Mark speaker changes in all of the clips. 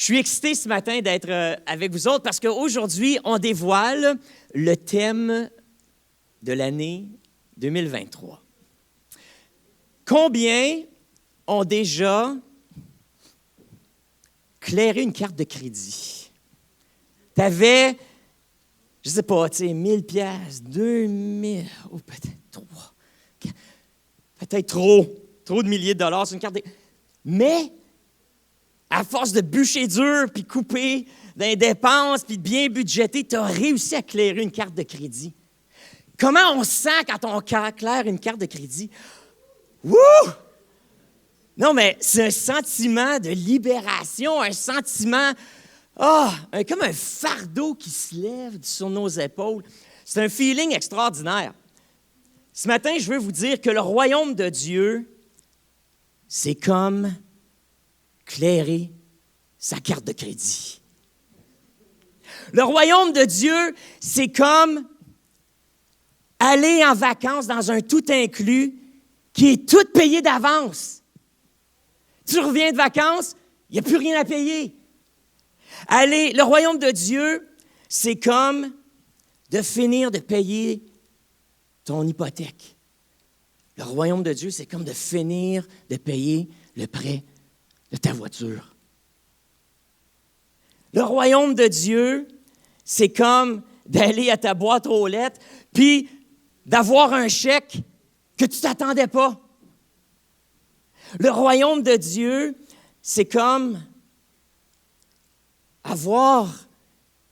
Speaker 1: suis excité ce matin d'être avec vous autres parce qu'aujourd'hui, on dévoile le thème de l'année 2023. Combien ont déjà clairé une carte de crédit? Tu avais, je ne sais pas, 1000 piastres, 2000, ou peut-être 3, peut-être trop de milliers de dollars sur une carte de... Mais, à force de bûcher dur, puis couper dans les dépenses, puis de bien budgéter, tu as réussi à clairer une carte de crédit. Comment on se sent quand on claire une carte de crédit? Wouh! Non, mais c'est un sentiment de libération, un sentiment, comme un fardeau qui se lève sur nos épaules. C'est un feeling extraordinaire. Ce matin, je veux vous dire que le royaume de Dieu, c'est comme clairer sa carte de crédit. Le royaume de Dieu, c'est comme aller en vacances dans un tout inclus qui est tout payé d'avance. Tu reviens de vacances, il n'y a plus rien à payer. Le royaume de Dieu, c'est comme de finir de payer ton hypothèque. Le royaume de Dieu, c'est comme de finir de payer le prêt de ta voiture. Le royaume de Dieu, c'est comme d'aller à ta boîte aux lettres puis d'avoir un chèque que tu ne t'attendais pas. Le royaume de Dieu, c'est comme avoir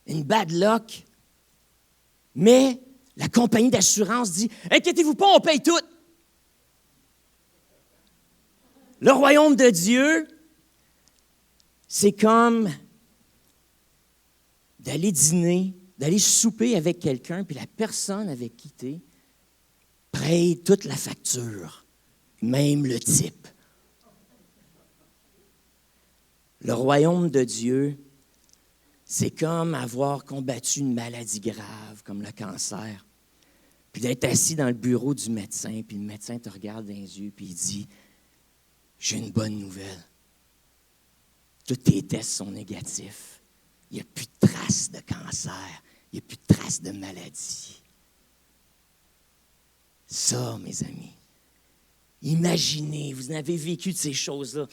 Speaker 1: une bad luck, mais la compagnie d'assurance dit « Inquiétez-vous pas, on paye tout. » Le royaume de Dieu, c'est comme d'aller dîner, d'aller souper avec quelqu'un, puis la personne avec qui tu es paye toute la facture, même le type. Le royaume de Dieu, c'est comme avoir combattu une maladie grave, comme le cancer, puis d'être assis dans le bureau du médecin, puis le médecin te regarde dans les yeux, puis il dit « J'ai une bonne nouvelle. Tous tes tests sont négatifs. Il n'y a plus de traces de cancer. Il n'y a plus de traces de maladie. » Ça, mes amis, imaginez, vous en avez vécu de ces choses-là.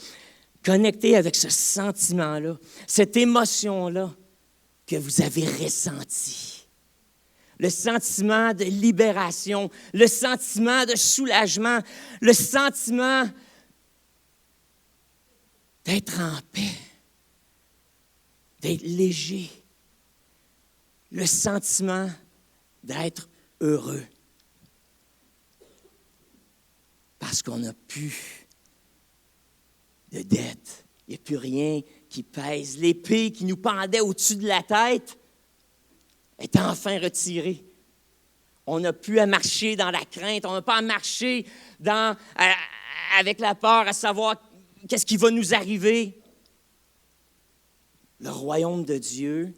Speaker 1: Connectez avec ce sentiment-là, cette émotion-là que vous avez ressentie. Le sentiment de libération, le sentiment de soulagement, le sentiment d'être en paix, d'être léger, le sentiment d'être heureux. Parce qu'on n'a plus de dette. Il n'y a plus rien qui pèse. L'épée qui nous pendait au-dessus de la tête est enfin retirée. On n'a plus à marcher dans la crainte. On n'a pas à marcher avec la peur à savoir qu'est-ce qui va nous arriver. Le royaume de Dieu,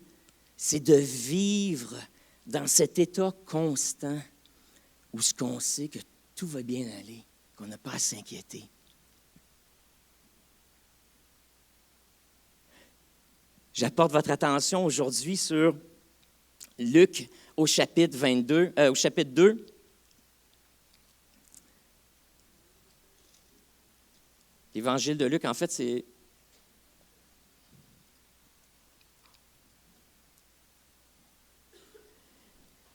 Speaker 1: c'est de vivre dans cet état constant où ce qu'on sait que tout va bien aller, qu'on n'a pas à s'inquiéter. J'apporte votre attention aujourd'hui sur Luc au chapitre 2. L'Évangile de Luc, en fait, c'est...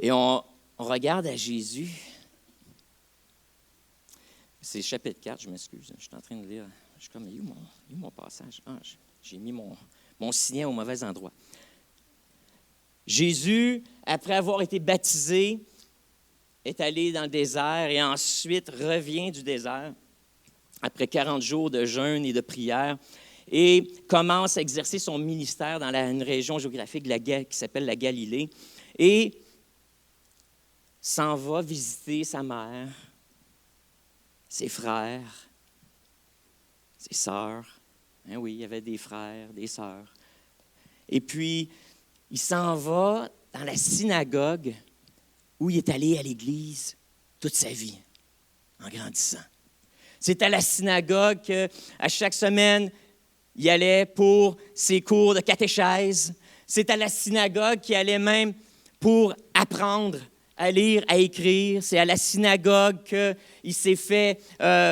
Speaker 1: Et on regarde à Jésus. C'est chapitre 4, je m'excuse. Je suis en train de lire. Je suis comme, il est où mon passage? J'ai mis mon signet au mauvais endroit. Jésus, après avoir été baptisé, est allé dans le désert et ensuite revient du désert après 40 jours de jeûne et de prière et commence à exercer son ministère dans une région géographique qui s'appelle la Galilée et s'en va visiter sa mère, ses frères, ses sœurs. Hein, oui, il y avait des frères, des sœurs. Et puis, il s'en va dans la synagogue où il est allé à l'église toute sa vie, en grandissant. C'est à la synagogue qu'à chaque semaine, il allait pour ses cours de catéchèse. C'est à la synagogue qu'il allait même pour apprendre à lire, à écrire. C'est à la synagogue qu'il s'est fait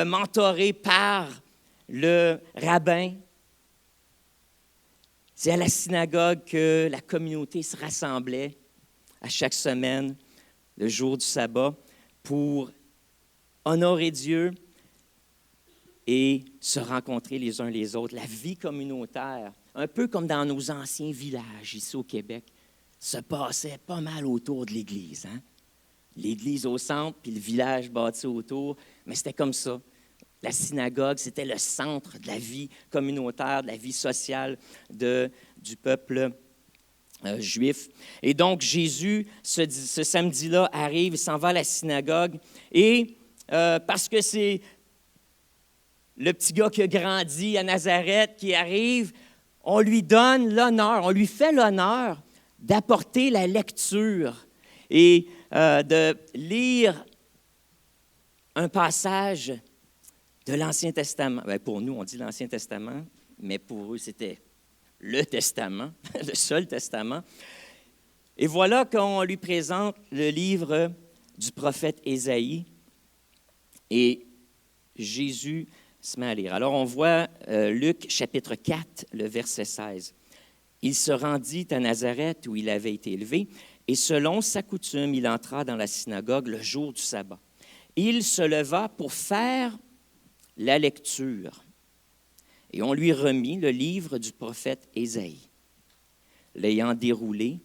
Speaker 1: mentorer par le rabbin. C'est à la synagogue que la communauté se rassemblait à chaque semaine, le jour du sabbat, pour honorer Dieu et se rencontrer les uns les autres. La vie communautaire, un peu comme dans nos anciens villages ici au Québec, se passait pas mal autour de l'Église. Hein? L'Église au centre, puis le village bâti autour, mais c'était comme ça. La synagogue, c'était le centre de la vie communautaire, de la vie sociale du peuple juif. Et donc, Jésus, ce samedi-là, arrive, il s'en va à la synagogue, et parce que c'est le petit gars qui a grandi à Nazareth qui arrive, on lui donne l'honneur, on lui fait l'honneur d'apporter la lecture et de lire un passage de l'Ancien Testament. Bien, pour nous, on dit l'Ancien Testament, mais pour eux, c'était le Testament, le seul Testament. Et voilà qu'on lui présente le livre du prophète Ésaïe et Jésus se met à lire. Alors, on voit Luc, chapitre 4, le verset 16. « Il se rendit à Nazareth où il avait été élevé, et selon sa coutume, il entra dans la synagogue le jour du sabbat. Il se leva pour faire la lecture, et on lui remit le livre du prophète Ésaïe. L'ayant déroulé,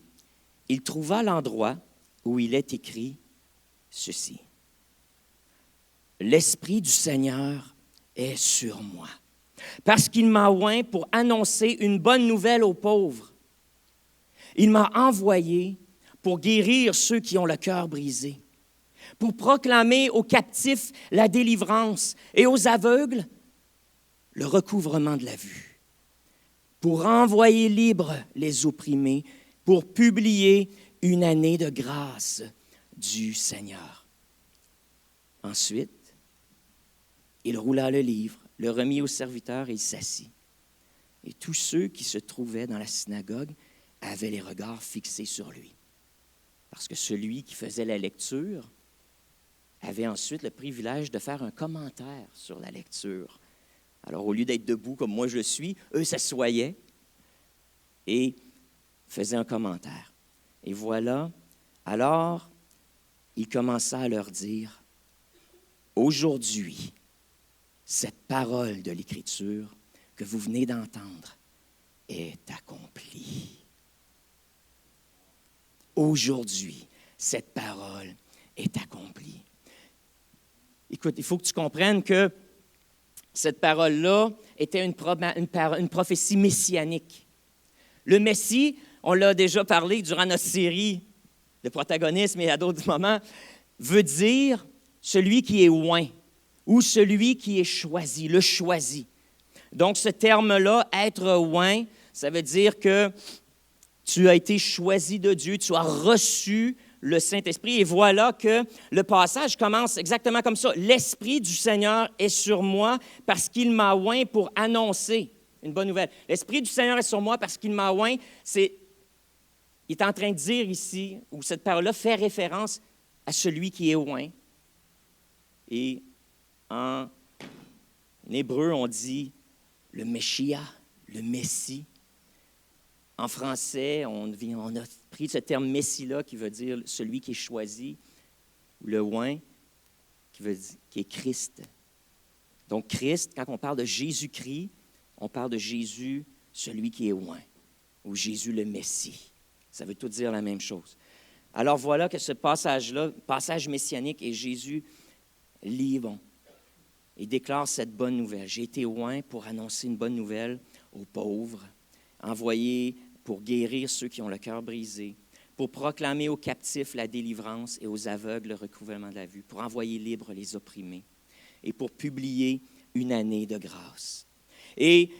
Speaker 1: il trouva l'endroit où il est écrit ceci. « L'Esprit du Seigneur est sur moi, parce qu'il m'a oint pour annoncer une bonne nouvelle aux pauvres. Il m'a envoyé pour guérir ceux qui ont le cœur brisé, pour proclamer aux captifs la délivrance et aux aveugles le recouvrement de la vue, pour envoyer libres les opprimés, pour publier une année de grâce du Seigneur. » Ensuite, il roula le livre, le remit au serviteur et il s'assit. Et tous ceux qui se trouvaient dans la synagogue avaient les regards fixés sur lui. Parce que celui qui faisait la lecture avait ensuite le privilège de faire un commentaire sur la lecture. Alors, au lieu d'être debout comme moi je suis, eux s'assoyaient et faisaient un commentaire. Et voilà, alors, il commença à leur dire, « Aujourd'hui, cette parole de l'Écriture que vous venez d'entendre est accomplie. » Aujourd'hui, cette parole est accomplie. Écoute, il faut que tu comprennes que cette parole-là était une prophétie messianique. Le Messie, on l'a déjà parlé durant notre série de protagonisme et à d'autres moments, veut dire celui qui est oint ou celui qui est choisi, le choisi. Donc, ce terme-là, être oint, ça veut dire que tu as été choisi de Dieu, tu as reçu le Saint-Esprit. Et voilà que le passage commence exactement comme ça. « L'Esprit du Seigneur est sur moi parce qu'il m'a oint pour annoncer une bonne nouvelle. » L'Esprit du Seigneur est sur moi parce qu'il m'a oint. Il est en train de dire ici, où cette parole-là fait référence à celui qui est oint. Et en hébreu, on dit le Meshiach, le Messie. En français, on a pris ce terme « Messie-là » qui veut dire celui qui est choisi, ou le oint, qui est Christ. Donc, Christ, quand on parle de Jésus-Christ, on parle de Jésus, celui qui est oint, ou Jésus le Messie. Ça veut tout dire la même chose. Alors, voilà que ce passage-là, passage messianique, et Jésus lit, et déclare cette bonne nouvelle. « J'ai été oint pour annoncer une bonne nouvelle aux pauvres, envoyé pour guérir ceux qui ont le cœur brisé, pour proclamer aux captifs la délivrance et aux aveugles le recouvrement de la vue, pour envoyer libres les opprimés et pour publier une année de grâce. » Et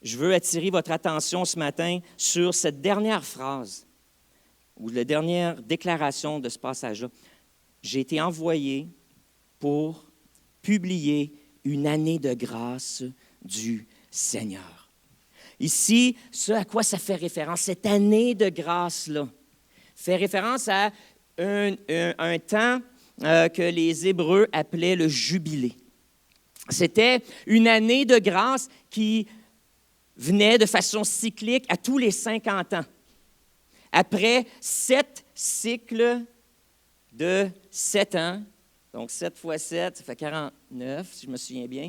Speaker 1: je veux attirer votre attention ce matin sur cette dernière phrase ou la dernière déclaration de ce passage-là. « J'ai été envoyé pour publier une année de grâce du Seigneur. » Ici, ce à quoi ça fait référence, cette année de grâce-là, fait référence à un temps que les Hébreux appelaient le jubilé. C'était une année de grâce qui venait de façon cyclique à tous les 50 ans. Après 7 cycles de 7 ans, donc 7 fois 7, ça fait 49, si je me souviens bien.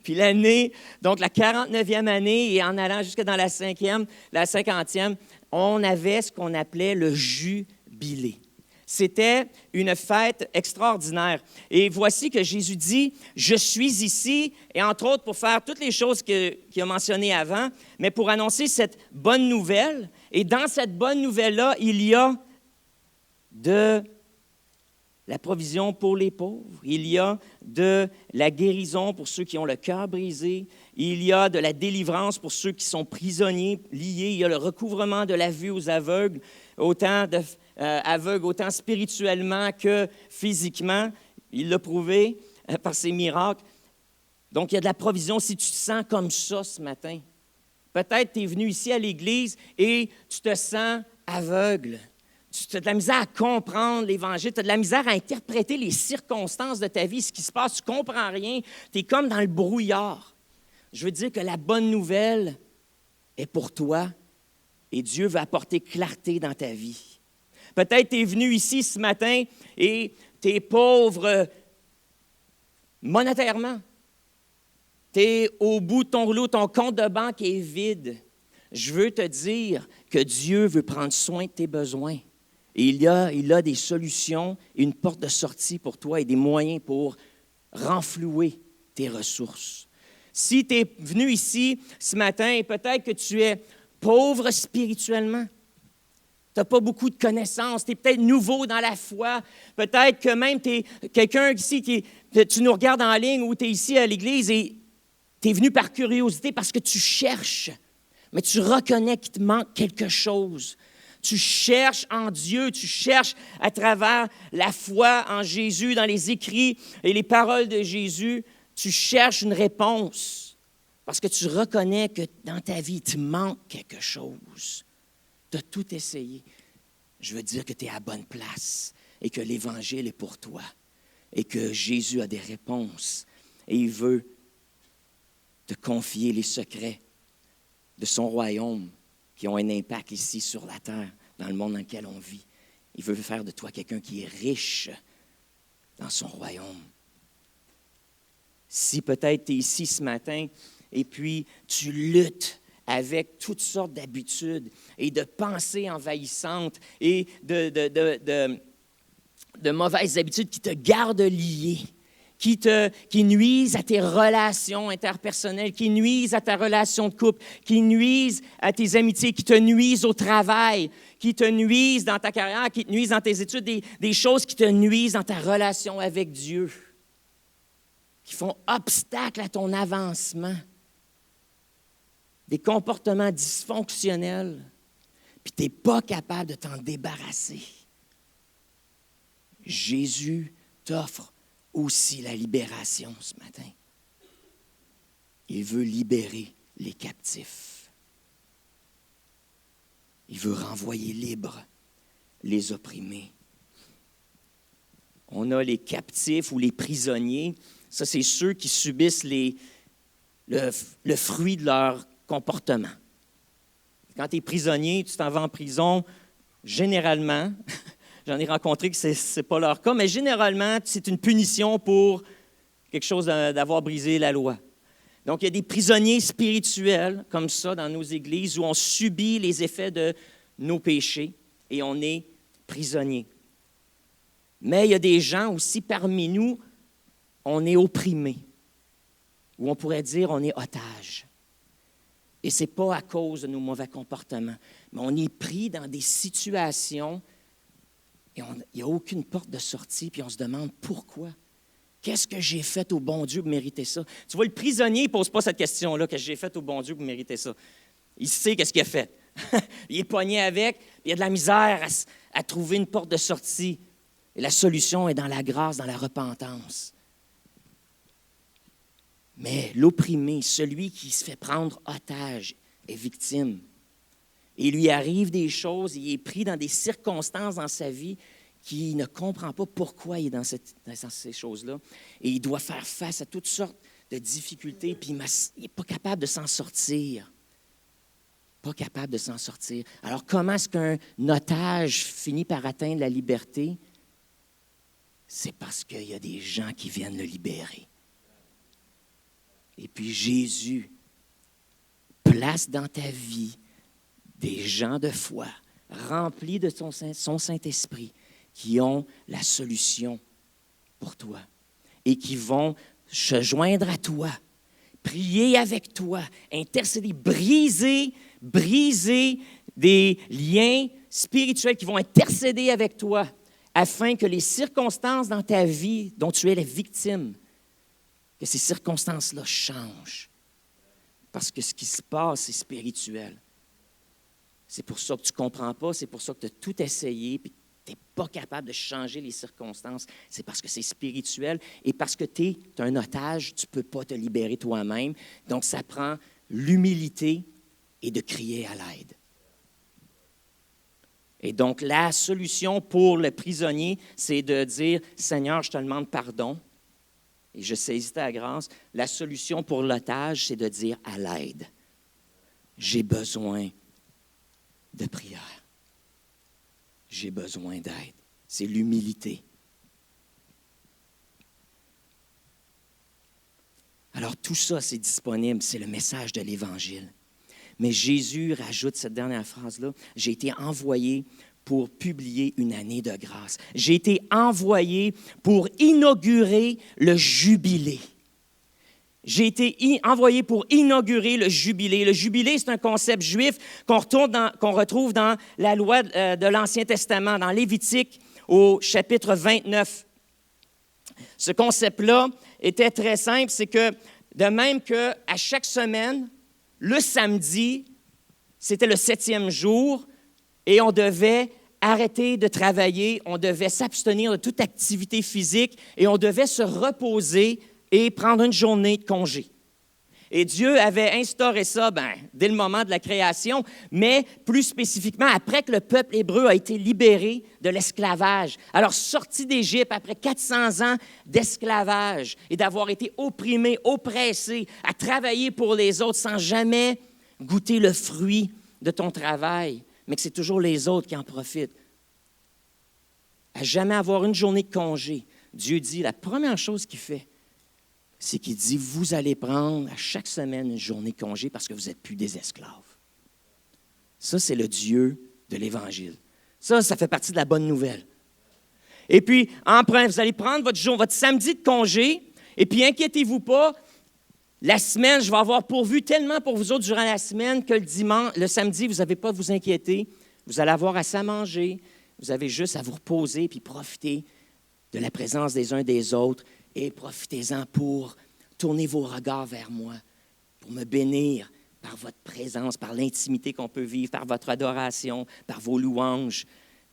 Speaker 1: Puis l'année, donc la 49e année, et en allant jusque dans la 50e, on avait ce qu'on appelait le jubilé. C'était une fête extraordinaire. Et voici que Jésus dit, « Je suis ici », et entre autres pour faire toutes les choses qu'il a mentionnées avant, mais pour annoncer cette bonne nouvelle. Et dans cette bonne nouvelle-là, il y a de la provision pour les pauvres, il y a de la guérison pour ceux qui ont le cœur brisé, il y a de la délivrance pour ceux qui sont prisonniers, liés, il y a le recouvrement de la vue aux aveugles, aveugles autant spirituellement que physiquement. Il l'a prouvé par ses miracles. Donc, il y a de la provision si tu te sens comme ça ce matin. Peut-être tu es venu ici à l'Église et tu te sens aveugle. Tu as de la misère à comprendre l'Évangile, tu as de la misère à interpréter les circonstances de ta vie, ce qui se passe, tu ne comprends rien, tu es comme dans le brouillard. Je veux dire que la bonne nouvelle est pour toi et Dieu veut apporter clarté dans ta vie. Peut-être tu es venu ici ce matin et tu es pauvre monétairement. Tu es au bout de ton rouleau, ton compte de banque est vide. Je veux te dire que Dieu veut prendre soin de tes besoins. Et il a des solutions, une porte de sortie pour toi et des moyens pour renflouer tes ressources. Si tu es venu ici ce matin et peut-être que tu es pauvre spirituellement, tu n'as pas beaucoup de connaissances, tu es peut-être nouveau dans la foi, peut-être que même tu es quelqu'un ici, tu nous regardes en ligne ou tu es ici à l'Église et tu es venu par curiosité parce que tu cherches, mais tu reconnais qu'il te manque quelque chose. Tu cherches en Dieu, tu cherches à travers la foi en Jésus, dans les écrits et les paroles de Jésus, tu cherches une réponse parce que tu reconnais que dans ta vie, il te manque quelque chose. Tu as tout essayé. Je veux dire que tu es à la bonne place et que l'Évangile est pour toi et que Jésus a des réponses et il veut te confier les secrets de son royaume qui ont un impact ici sur la terre, dans le monde dans lequel on vit. Il veut faire de toi quelqu'un qui est riche dans son royaume. Si peut-être tu es ici ce matin et puis tu luttes avec toutes sortes d'habitudes et de pensées envahissantes et de mauvaises habitudes qui te gardent lié, qui nuisent à tes relations interpersonnelles, qui nuisent à ta relation de couple, qui nuisent à tes amitiés, qui te nuisent au travail, qui te nuisent dans ta carrière, qui te nuisent dans tes études, des choses qui te nuisent dans ta relation avec Dieu, qui font obstacle à ton avancement, des comportements dysfonctionnels, puis tu n'es pas capable de t'en débarrasser. Jésus t'offre aussi la libération ce matin. Il veut libérer les captifs. Il veut renvoyer libres les opprimés. On a les captifs ou les prisonniers. Ça, c'est ceux qui subissent le fruit de leur comportement. Quand tu es prisonnier, tu t'en vas en prison, généralement, j'en ai rencontré que ce n'est pas leur cas, mais généralement, c'est une punition pour quelque chose d'avoir brisé la loi. Donc, il y a des prisonniers spirituels comme ça dans nos églises où on subit les effets de nos péchés et on est prisonnier. Mais il y a des gens aussi parmi nous, on est opprimés, ou on pourrait dire on est otage. Et ce n'est pas à cause de nos mauvais comportements, mais on est pris dans des situations et il n'y a aucune porte de sortie, puis on se demande pourquoi. Qu'est-ce que j'ai fait au bon Dieu pour mériter ça? Tu vois, le prisonnier ne pose pas cette question-là, qu'est-ce que j'ai fait au bon Dieu pour mériter ça? Il sait qu'est-ce qu'il a fait. Il est pogné avec, puis il y a de la misère à trouver une porte de sortie. Et la solution est dans la grâce, dans la repentance. Mais l'opprimé, celui qui se fait prendre otage, est victime. Et il lui arrive des choses, il est pris dans des circonstances dans sa vie qu'il ne comprend pas pourquoi il est dans ces choses-là. Et il doit faire face à toutes sortes de difficultés, puis il n'est pas capable de s'en sortir. Pas capable de s'en sortir. Alors, comment est-ce qu'un otage finit par atteindre la liberté? C'est parce qu'il y a des gens qui viennent le libérer. Et puis Jésus place dans ta vie des gens de foi remplis de son Saint-Esprit qui ont la solution pour toi et qui vont se joindre à toi, prier avec toi, intercéder, briser des liens spirituels qui vont intercéder avec toi afin que les circonstances dans ta vie dont tu es la victime, que ces circonstances-là changent. Parce que ce qui se passe, c'est spirituel. C'est pour ça que tu ne comprends pas, c'est pour ça que tu as tout essayé, puis tu n'es pas capable de changer les circonstances. C'est parce que c'est spirituel et parce que tu es un otage, tu ne peux pas te libérer toi-même. Donc, ça prend l'humilité et de crier à l'aide. Et donc, la solution pour le prisonnier, c'est de dire « Seigneur, je te demande pardon et je saisis ta grâce ». La solution pour l'otage, c'est de dire « à l'aide ». J'ai besoin de prière. J'ai besoin d'aide. C'est l'humilité. Alors, tout ça, c'est disponible, c'est le message de l'Évangile. Mais Jésus rajoute cette dernière phrase-là, « J'ai été envoyé pour publier une année de grâce. J'ai été envoyé pour inaugurer le jubilé. » J'ai été envoyé pour inaugurer le jubilé. Le jubilé, c'est un concept juif qu'on retrouve dans la loi de l'Ancien Testament, dans Lévitique, au chapitre 29. Ce concept-là était très simple, c'est que de même qu'à chaque semaine, le samedi, c'était le 7e jour, et on devait arrêter de travailler, on devait s'abstenir de toute activité physique, et on devait se reposer et prendre une journée de congé. Et Dieu avait instauré ça dès le moment de la création, mais plus spécifiquement après que le peuple hébreu a été libéré de l'esclavage. Alors, sorti d'Égypte après 400 ans d'esclavage et d'avoir été opprimé, oppressé, à travailler pour les autres sans jamais goûter le fruit de ton travail, mais que c'est toujours les autres qui en profitent. À jamais avoir une journée de congé. Dieu dit, la première chose qu'il fait, c'est qu'il dit, vous allez prendre à chaque semaine une journée de congé parce que vous n'êtes plus des esclaves. Ça, c'est le Dieu de l'Évangile. Ça fait partie de la bonne nouvelle. Et puis, vous allez prendre votre samedi de congé, et puis inquiétez-vous pas, la semaine, je vais avoir pourvu tellement pour vous autres durant la semaine que le samedi, vous n'avez pas à vous inquiéter. Vous allez avoir assez à manger. Vous avez juste à vous reposer puis profiter de la présence des uns des autres et profitez-en pour tourner vos regards vers moi, pour me bénir par votre présence, par l'intimité qu'on peut vivre, par votre adoration, par vos louanges,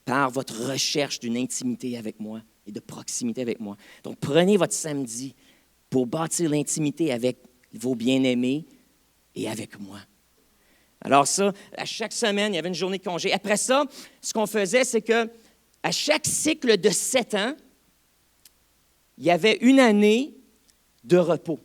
Speaker 1: par votre recherche d'une intimité avec moi et de proximité avec moi. Donc, prenez votre samedi pour bâtir l'intimité avec vos bien-aimés et avec moi. Alors ça, à chaque semaine, il y avait une journée de congé. Après ça, ce qu'on faisait, c'est qu'à chaque cycle de 7 ans, il y avait une année de repos.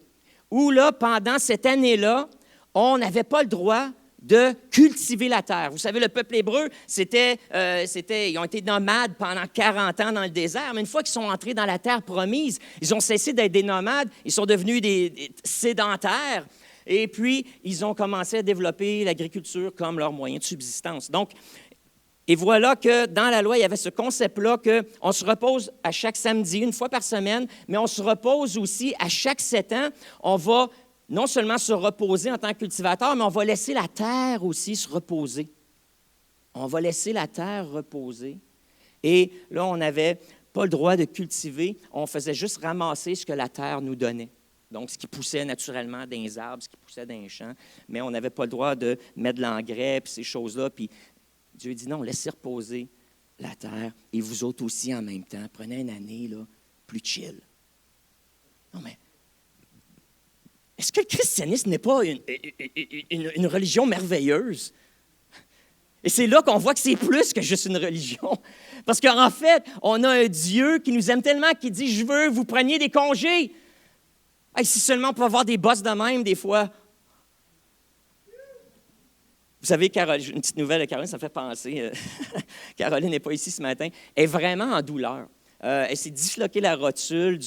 Speaker 1: Où là, pendant cette année-là, on n'avait pas le droit de cultiver la terre. Vous savez, le peuple hébreu, ils ont été nomades pendant 40 ans dans le désert, mais une fois qu'ils sont entrés dans la terre promise, ils ont cessé d'être des nomades, ils sont devenus des sédentaires, et puis ils ont commencé à développer l'agriculture comme leur moyen de subsistance. Donc, et voilà que dans la loi, il y avait ce concept-là qu'on se repose à chaque samedi, une fois par semaine, mais on se repose aussi à chaque 7 ans. On va non seulement se reposer en tant que cultivateur, mais on va laisser la terre aussi se reposer. On va laisser la terre reposer. Et là, on n'avait pas le droit de cultiver, on faisait juste ramasser ce que la terre nous donnait. Donc, ce qui poussait naturellement dans les arbres, ce qui poussait dans les champs, mais on n'avait pas le droit de mettre de l'engrais, puis ces choses-là, puis Dieu dit non, laissez reposer la terre et vous autres aussi en même temps. Prenez une année là, plus chill. Non, mais est-ce que le christianisme n'est pas une religion merveilleuse? Et c'est là qu'on voit que c'est plus que juste une religion. Parce qu'en fait, on a un Dieu qui nous aime tellement qu'il dit « Je veux que vous preniez des congés. » Hey, si seulement on peut avoir des bosses de même des fois. Vous savez, Caroline, une petite nouvelle de Caroline, ça me fait penser. Caroline n'est pas ici ce matin. Elle est vraiment en douleur. Elle s'est disloquée la rotule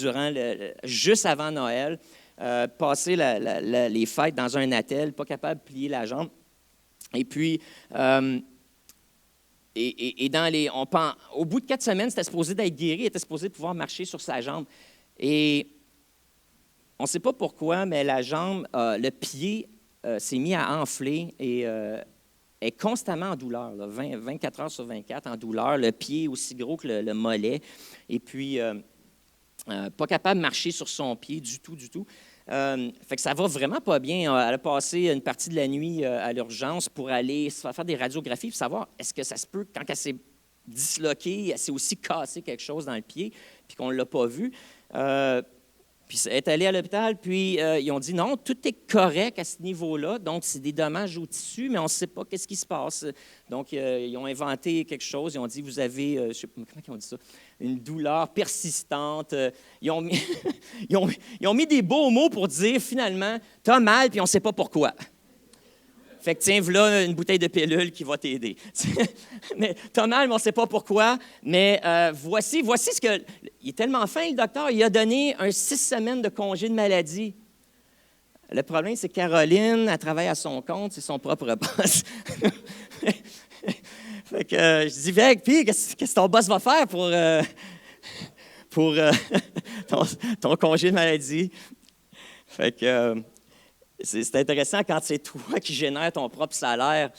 Speaker 1: juste avant Noël, passé les fêtes dans un attel, pas capable de plier la jambe. Et puis, au bout de 4 semaines, c'était supposé d'être guéri, elle était supposée pouvoir marcher sur sa jambe. Et on ne sait pas pourquoi, mais la jambe, le pied s'est mis à enfler et est constamment en douleur, là, 24 heures sur 24 en douleur, le pied aussi gros que le mollet, et puis pas capable de marcher sur son pied du tout. Fait que ça va vraiment pas bien. Elle a passé une partie de la nuit à l'urgence pour aller se faire des radiographies pour savoir est-ce que ça se peut, quand elle s'est disloquée, elle s'est aussi cassé quelque chose dans le pied, puis qu'on ne l'a pas vu. Puis elle est allée à l'hôpital, puis ils ont dit non, tout est correct à ce niveau-là, donc c'est des dommages au tissu, mais on ne sait pas qu'est-ce qui se passe. Donc, ils ont inventé quelque chose, ils ont dit, vous avez, je ne sais pas, comment ils ont dit ça, une douleur persistante. Ils ont mis des beaux mots pour dire, finalement, tu as mal, puis on ne sait pas pourquoi. Fait que tiens, voilà une bouteille de pilule qui va t'aider. Mais t'as mal, mais on ne sait pas pourquoi. Mais voici ce que... Il est tellement fin, le docteur, il a donné 6 semaines de congé de maladie. Le problème, c'est que Caroline, elle travaille à son compte, c'est son propre boss. Fait que je dis, Veg, puis qu'est-ce que ton boss va faire pour ton congé de maladie? Fait que... C'est intéressant quand c'est toi qui génères ton propre salaire.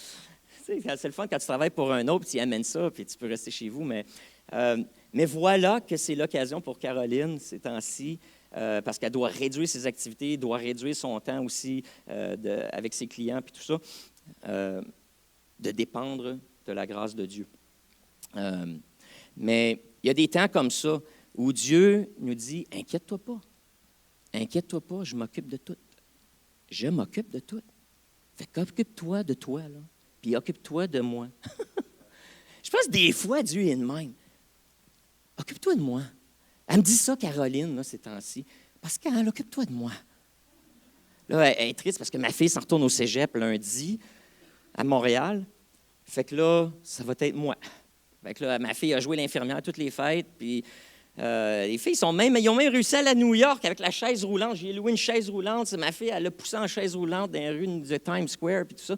Speaker 1: Tu sais, c'est le fun quand tu travailles pour un autre, tu y amènes ça, puis tu peux rester chez vous. Mais voilà que c'est l'occasion pour Caroline, ces temps-ci, parce qu'elle doit réduire ses activités, doit réduire son temps aussi avec ses clients, puis tout ça, de dépendre de la grâce de Dieu. Mais il y a des temps comme ça où Dieu nous dit, « Inquiète-toi pas, je m'occupe de tout. » Je m'occupe de tout. Fait qu'occupe-toi de toi, là, puis occupe-toi de moi. Je pense que des fois, Dieu est de même. Occupe-toi de moi. Elle me dit ça, Caroline, là, ces temps-ci, parce qu'elle occupe-toi de moi. Là, elle est triste parce que ma fille s'en retourne au cégep lundi à Montréal. Fait que là, ça va être moi. Fait que là, ma fille a joué l'infirmière toutes les fêtes, puis... les filles ils ont même réussi à aller à New York avec la chaise roulante. J'ai loué une chaise roulante. Ma fille, elle l'a poussée en chaise roulante dans les rues de Times Square puis tout ça.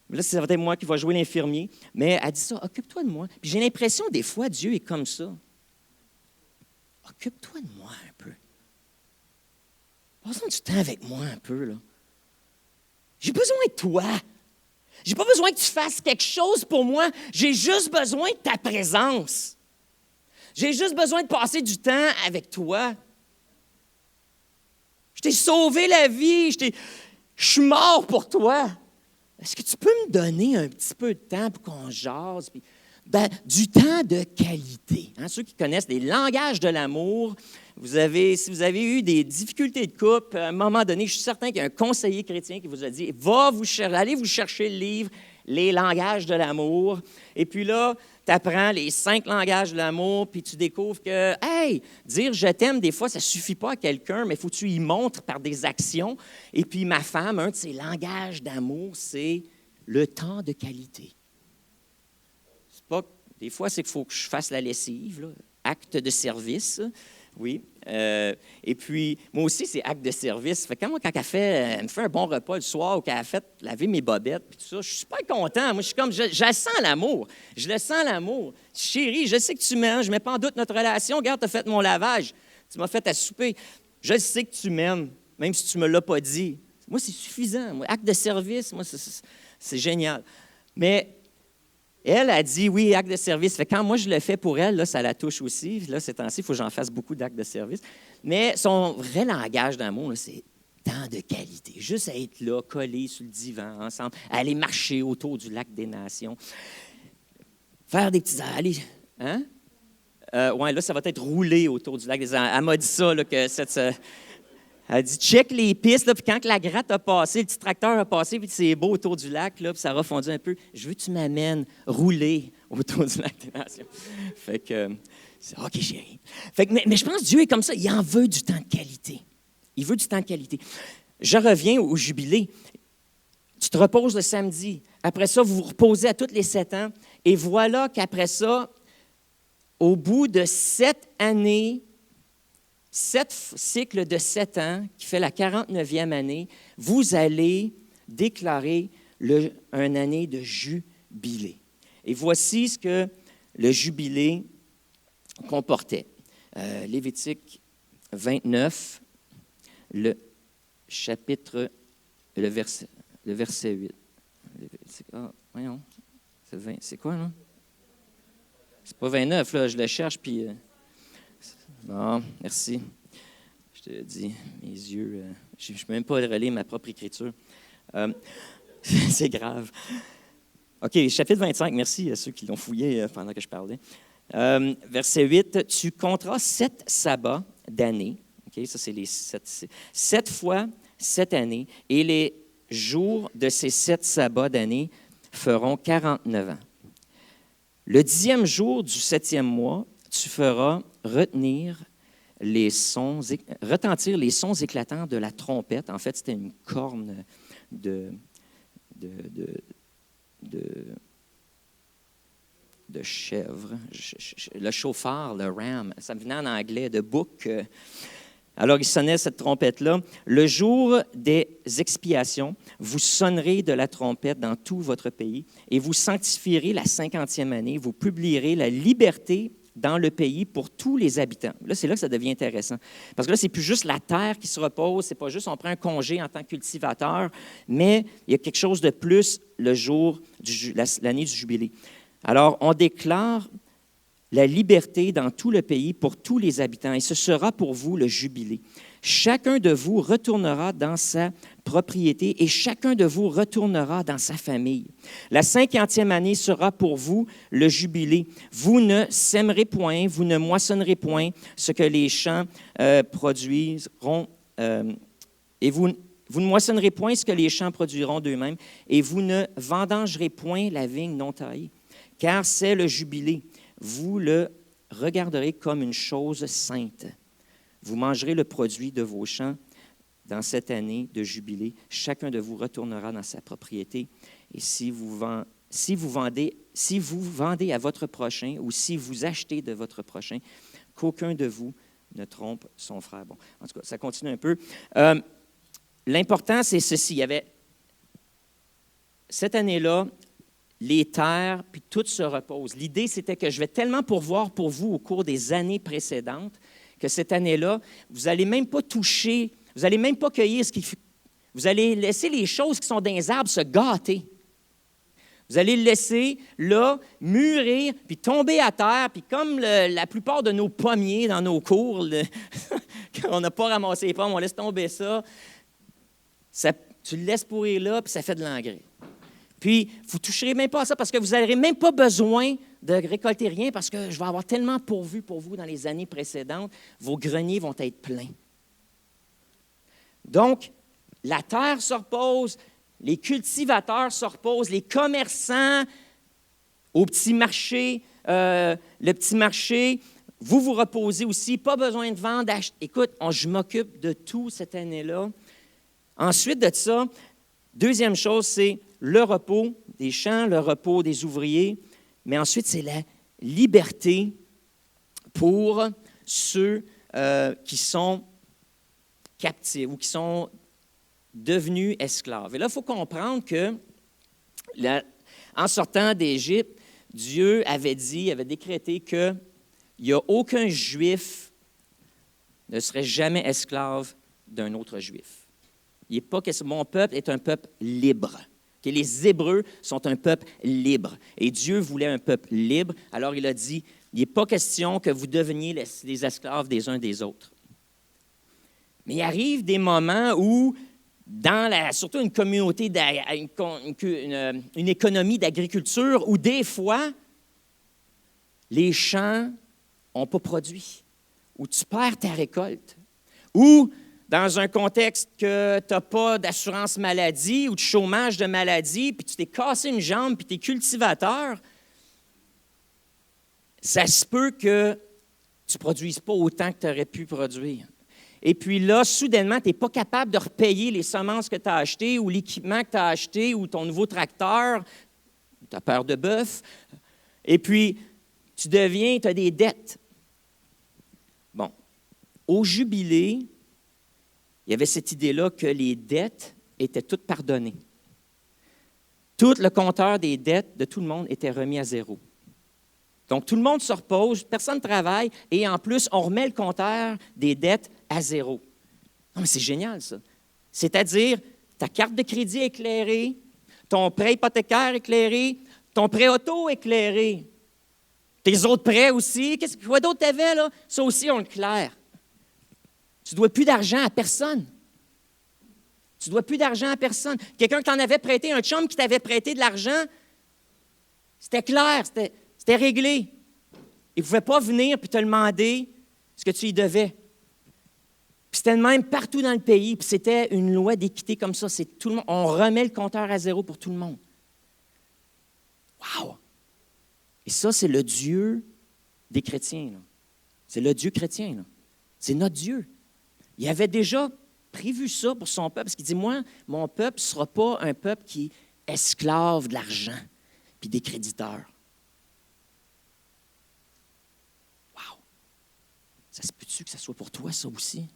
Speaker 1: Là, ça va être moi qui va jouer l'infirmier. Mais elle dit ça, occupe-toi de moi. Puis j'ai l'impression, des fois, Dieu est comme ça. Occupe-toi de moi un peu. Passons du temps avec moi un peu, là. J'ai besoin de toi. J'ai pas besoin que tu fasses quelque chose pour moi. J'ai juste besoin de ta présence. J'ai juste besoin de passer du temps avec toi. Je t'ai sauvé la vie. Je suis mort pour toi. Est-ce que tu peux me donner un petit peu de temps pour qu'on jase? Puis, du temps de qualité. Hein? Ceux qui connaissent les langages de l'amour, si vous avez eu des difficultés de couple, à un moment donné, je suis certain qu'il y a un conseiller chrétien qui vous a dit, allez vous chercher le livre, Les langages de l'amour. Et puis là, tu apprends les 5 langages de l'amour, puis tu découvres que, hey, dire je t'aime, des fois, ça ne suffit pas à quelqu'un, mais il faut que tu y montres par des actions. Et puis ma femme, un de ses langages d'amour, c'est le temps de qualité. C'est pas, des fois, c'est qu'il faut que je fasse la lessive, là, acte de service, oui. Et puis, moi aussi, c'est acte de service. Fait que quand elle me fait un bon repas le soir ou qu'elle a fait laver mes bobettes, puis tout ça, je suis super content. Moi, je suis comme, je sens l'amour. Je le sens, l'amour. Chérie, je sais que tu m'aimes. Je ne mets pas en doute notre relation. Regarde, tu as fait mon lavage. Tu m'as fait à souper. Je sais que tu m'aimes, même si tu ne me l'as pas dit. Moi, c'est suffisant. Moi, acte de service, moi, c'est génial. Mais elle a dit, oui, acte de service. Fait que quand moi, je le fais pour elle, là, ça la touche aussi. Là, ces temps-ci, il faut que j'en fasse beaucoup d'actes de service. Mais son vrai langage d'amour, là, c'est temps de qualité. Juste à être là, collés sur le divan, ensemble, aller marcher autour du lac des Nations, faire des petits... Aller, hein? Oui, là, ça va être roulé autour du lac des Nations. Elle m'a dit ça, là, que cette... Elle dit, check les pistes, là, puis quand la gratte a passé, le petit tracteur a passé, puis c'est beau autour du lac, là, puis ça a refondu un peu. Je veux que tu m'amènes rouler autour du lac des Nations. Fait que, c'est OK, chérie. Fait que, mais je pense que Dieu est comme ça. Il en veut du temps de qualité. Il veut du temps de qualité. Je reviens au jubilé. Tu te reposes le samedi. Après ça, vous vous reposez à tous les 7 ans. Et voilà qu'après ça, au bout de 7 années, 7 cycles de 7 ans, qui fait la 49e année, vous allez déclarer une année de jubilé. Et voici ce que le jubilé comportait. Lévitique 29, le verset 8. Voyons, c'est quoi, là? C'est pas 29, là, je le cherche, puis... Bon, merci. Je te dis, mes yeux, je ne peux même pas relire ma propre écriture. C'est grave. OK, chapitre 25, merci à ceux qui l'ont fouillé pendant que je parlais. Verset 8, tu compteras 7 sabbats d'année. OK, ça, c'est les 7 fois 7 années. Et les jours de ces 7 sabbats d'année feront 49 ans. Le 10e jour du 7e mois, tu feras retentir les sons éclatants de la trompette. En fait, c'était une corne de chèvre. Le chauffard, le ram, ça me venait en anglais, de bouc. Alors, il sonnait cette trompette-là. Le jour des expiations, vous sonnerez de la trompette dans tout votre pays et vous sanctifierez la 50e année. Vous publierez la liberté dans le pays pour tous les habitants. Là, c'est là que ça devient intéressant. Parce que là, ce n'est plus juste la terre qui se repose, ce n'est pas juste on prend un congé en tant que cultivateur, mais il y a quelque chose de plus le jour, l'année du jubilé. Alors, on déclare la liberté dans tout le pays pour tous les habitants, et ce sera pour vous le jubilé. Chacun de vous retournera dans sa propriété et chacun de vous retournera dans sa famille. La 50e année sera pour vous le jubilé. Vous ne sèmerez point, vous ne moissonnerez point ce que les champs produiront, et vous ne moissonnerez point ce que les champs produiront d'eux-mêmes, et vous ne vendangerez point la vigne non taillée, car c'est le jubilé. Vous le regarderez comme une chose sainte. Vous mangerez le produit de vos champs dans cette année de jubilé. Chacun de vous retournera dans sa propriété. Et si vous vendez à votre prochain ou si vous achetez de votre prochain, qu'aucun de vous ne trompe son frère. Bon, en tout cas, ça continue un peu. L'important, c'est ceci. Il y avait cette année-là, les terres, puis tout se repose. L'idée, c'était que je vais tellement pourvoir pour vous au cours des années précédentes que cette année-là, vous n'allez même pas toucher, vous n'allez même pas cueillir ce qui... Vous allez laisser les choses qui sont dans les arbres se gâter. Vous allez le laisser là, mûrir, puis tomber à terre, puis comme la plupart de nos pommiers dans nos cours, quand on n'a pas ramassé les pommes, on laisse tomber ça, tu le laisses pourrir là, puis ça fait de l'engrais. Puis, vous ne toucherez même pas à ça parce que vous n'aurez même pas besoin de récolter rien parce que je vais avoir tellement pourvu pour vous dans les années précédentes, vos greniers vont être pleins. Donc, la terre se repose, les cultivateurs se reposent, les commerçants au petit marché, le petit marché, vous vous reposez aussi, pas besoin de vendre, d'acheter. Écoute, je m'occupe de tout cette année-là. Ensuite de ça, deuxième chose, c'est le repos des champs, le repos des ouvriers, mais ensuite, c'est la liberté pour ceux qui sont captifs ou qui sont devenus esclaves. Et là, il faut comprendre que, en sortant d'Égypte, Dieu avait décrété qu'il n'y a aucun Juif ne serait jamais esclave d'un autre Juif. Il n'est pas que mon peuple est un peuple libre. Que les Hébreux sont un peuple libre. Et Dieu voulait un peuple libre. Alors il a dit, il n'est pas question que vous deveniez les esclaves des uns des autres. Mais il arrive des moments où, surtout une communauté, une économie d'agriculture, où des fois, les champs n'ont pas produit, où tu perds ta récolte, où dans un contexte que tu n'as pas d'assurance maladie ou de chômage de maladie, puis tu t'es cassé une jambe, puis tu es cultivateur, ça se peut que tu ne produises pas autant que tu aurais pu produire. Et puis là, soudainement, tu n'es pas capable de repayer les semences que tu as achetées ou l'équipement que tu as acheté ou ton nouveau tracteur, ta paire de bœuf. Et puis, tu as des dettes. Bon, au jubilé, il y avait cette idée-là que les dettes étaient toutes pardonnées. Tout le compteur des dettes de tout le monde était remis à zéro. Donc, tout le monde se repose, personne ne travaille, et en plus, on remet le compteur des dettes à zéro. Non, mais c'est génial, ça. C'est-à-dire, ta carte de crédit éclairée, ton prêt hypothécaire éclairé, ton prêt auto éclairé, tes autres prêts aussi. Quoi d'autre tu avais, là? Ça aussi, on le claire. Tu ne dois plus d'argent à personne. Tu ne dois plus d'argent à personne. Quelqu'un qui t'en avait prêté, un chum qui t'avait prêté de l'argent, c'était clair, c'était réglé. Il ne pouvait pas venir et te demander ce que tu lui devais. Puis c'était le même partout dans le pays, puis c'était une loi d'équité comme ça. C'est tout le monde. On remet le compteur à zéro pour tout le monde. Wow! Et ça, c'est le Dieu des chrétiens. Là. C'est le Dieu chrétien. Là. C'est notre Dieu. Il avait déjà prévu ça pour son peuple, parce qu'il dit, moi, mon peuple ne sera pas un peuple qui est esclave de l'argent puis des créditeurs. Wow! Ça se peut-tu que ça soit pour toi, ça aussi?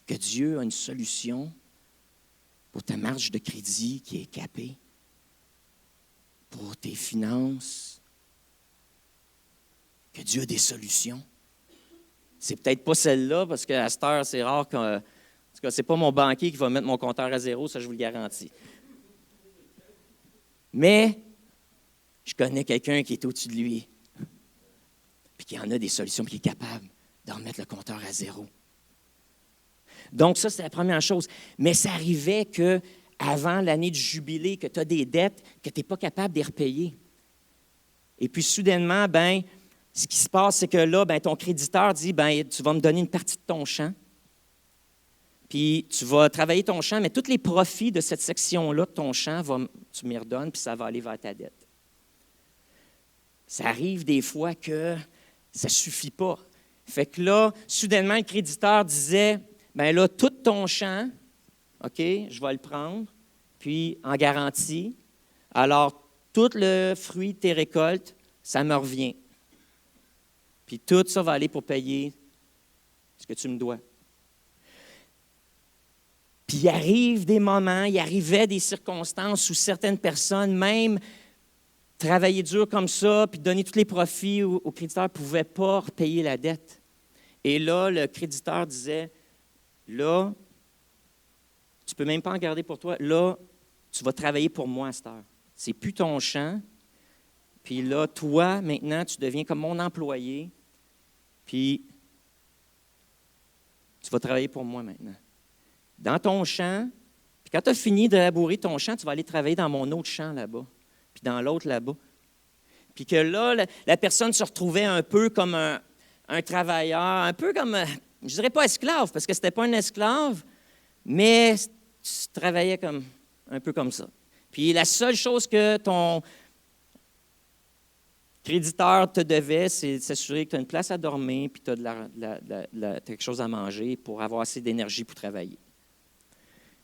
Speaker 1: Que Dieu a une solution pour ta marge de crédit qui est capée, pour tes finances, que Dieu a des solutions. C'est peut-être pas celle-là, parce qu'à cette heure, c'est rare que... En tout cas, ce n'est pas mon banquier qui va mettre mon compteur à zéro, ça, je vous le garantis. Mais je connais quelqu'un qui est au-dessus de lui, puis qui en a des solutions, puis qui est capable de remettre le compteur à zéro. Donc, ça, c'est la première chose. Mais ça arrivait qu'avant l'année du jubilé, que tu as des dettes, que tu n'es pas capable de les repayer. Et puis, soudainement, ce qui se passe, c'est que là, ton créditeur dit, tu vas me donner une partie de ton champ, puis tu vas travailler ton champ, mais tous les profits de cette section-là de ton champ, tu m'y redonnes, puis ça va aller vers ta dette. Ça arrive des fois que ça ne suffit pas. Fait que là, soudainement, le créditeur disait, là, tout ton champ, OK, je vais le prendre, puis en garantie, alors tout le fruit de tes récoltes, ça me revient. Puis tout ça va aller pour payer ce que tu me dois. Puis il arrivait des circonstances où certaines personnes, même travailler dur comme ça, puis donner tous les profits au créditeur, ne pouvaient pas repayer la dette. Et là, le créditeur disait, là, tu ne peux même pas en garder pour toi. Là, tu vas travailler pour moi à cette heure. Ce n'est plus ton champ. Puis là, toi, maintenant, tu deviens comme mon employé. Puis, tu vas travailler pour moi maintenant. Dans ton champ, puis quand tu as fini de labourer ton champ, tu vas aller travailler dans mon autre champ là-bas, puis dans l'autre là-bas. Puis que là, la personne se retrouvait un peu comme un travailleur, un peu comme, je ne dirais pas esclave, parce que ce n'était pas un esclave, mais tu travaillais un peu comme ça. Puis la seule chose que ton créditeur te devait, c'est de s'assurer que tu as une place à dormir, puis tu as quelque chose à manger pour avoir assez d'énergie pour travailler.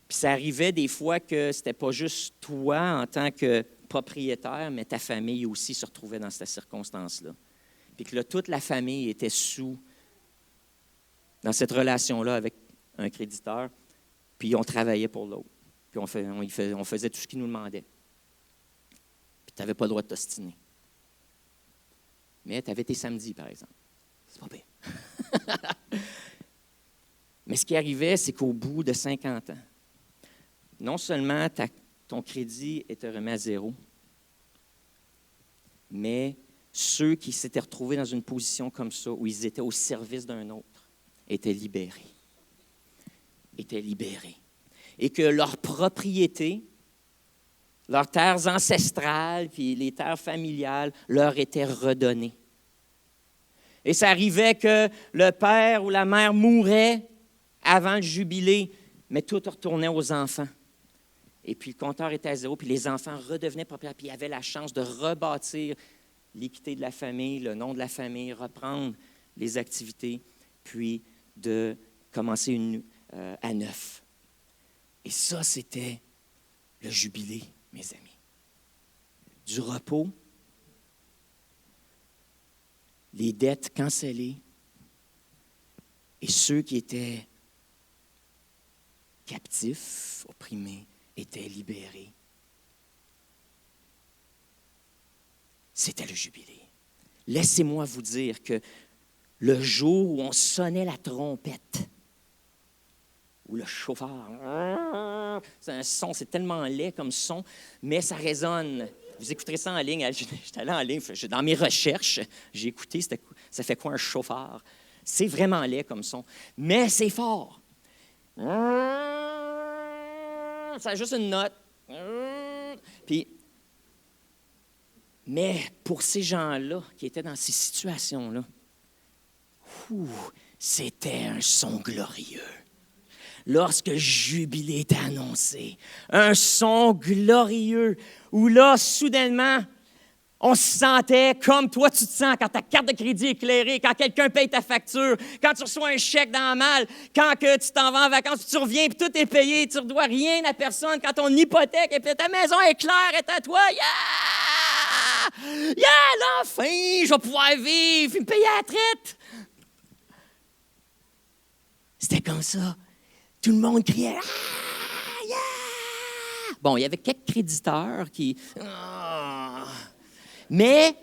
Speaker 1: Puis ça arrivait des fois que ce n'était pas juste toi en tant que propriétaire, mais ta famille aussi se retrouvait dans cette circonstance-là. Puis que là, toute la famille était dans cette relation-là avec un créditeur, puis on travaillait pour l'autre. Puis on faisait tout ce qu'il nous demandait. Puis tu n'avais pas le droit de t'ostiner. Mais tu avais tes samedis, par exemple. C'est pas bien. Mais ce qui arrivait, c'est qu'au bout de 50 ans, non seulement ton crédit était remis à zéro, mais ceux qui s'étaient retrouvés dans une position comme ça, où ils étaient au service d'un autre, étaient libérés. Et que leurs propriétés, leurs terres ancestrales, puis les terres familiales, leur étaient redonnées. Et ça arrivait que le père ou la mère mourait avant le jubilé, mais tout retournait aux enfants. Et puis le compteur était à zéro, puis les enfants redevenaient propriétaires, puis ils avaient la chance de rebâtir l'équité de la famille, le nom de la famille, reprendre les activités, puis de commencer à neuf. Et ça, c'était le jubilé, mes amis. Du repos, les dettes cancellées, et ceux qui étaient captifs, opprimés, étaient libérés. C'était le jubilé. Laissez-moi vous dire que le jour où on sonnait la trompette, ou le chauffard, c'est un son, c'est tellement laid comme son, mais ça résonne. Vous écouterez ça en ligne. J'étais allé en ligne, dans mes recherches, j'ai écouté, ça fait quoi un chauffard? C'est vraiment laid comme son, mais c'est fort. Ça a juste une note. Puis, mais pour ces gens-là qui étaient dans ces situations-là, c'était un son glorieux. Lorsque le jubilé était annoncé, un son glorieux, où là, soudainement, on se sentait comme toi tu te sens quand ta carte de crédit est éclairée, quand quelqu'un paye ta facture, quand tu reçois un chèque dans la malle, quand que tu t'en vas en vacances, puis tu reviens, puis tout est payé, tu ne redois rien à personne, quand ton hypothèque, et puis ta maison est claire, est à toi. Yeah! Yeah! Là, enfin, je vais pouvoir vivre, puis me payer la traite. C'était comme ça. Tout le monde criait. Ah! Yeah! Bon, il y avait quelques créditeurs qui... Mais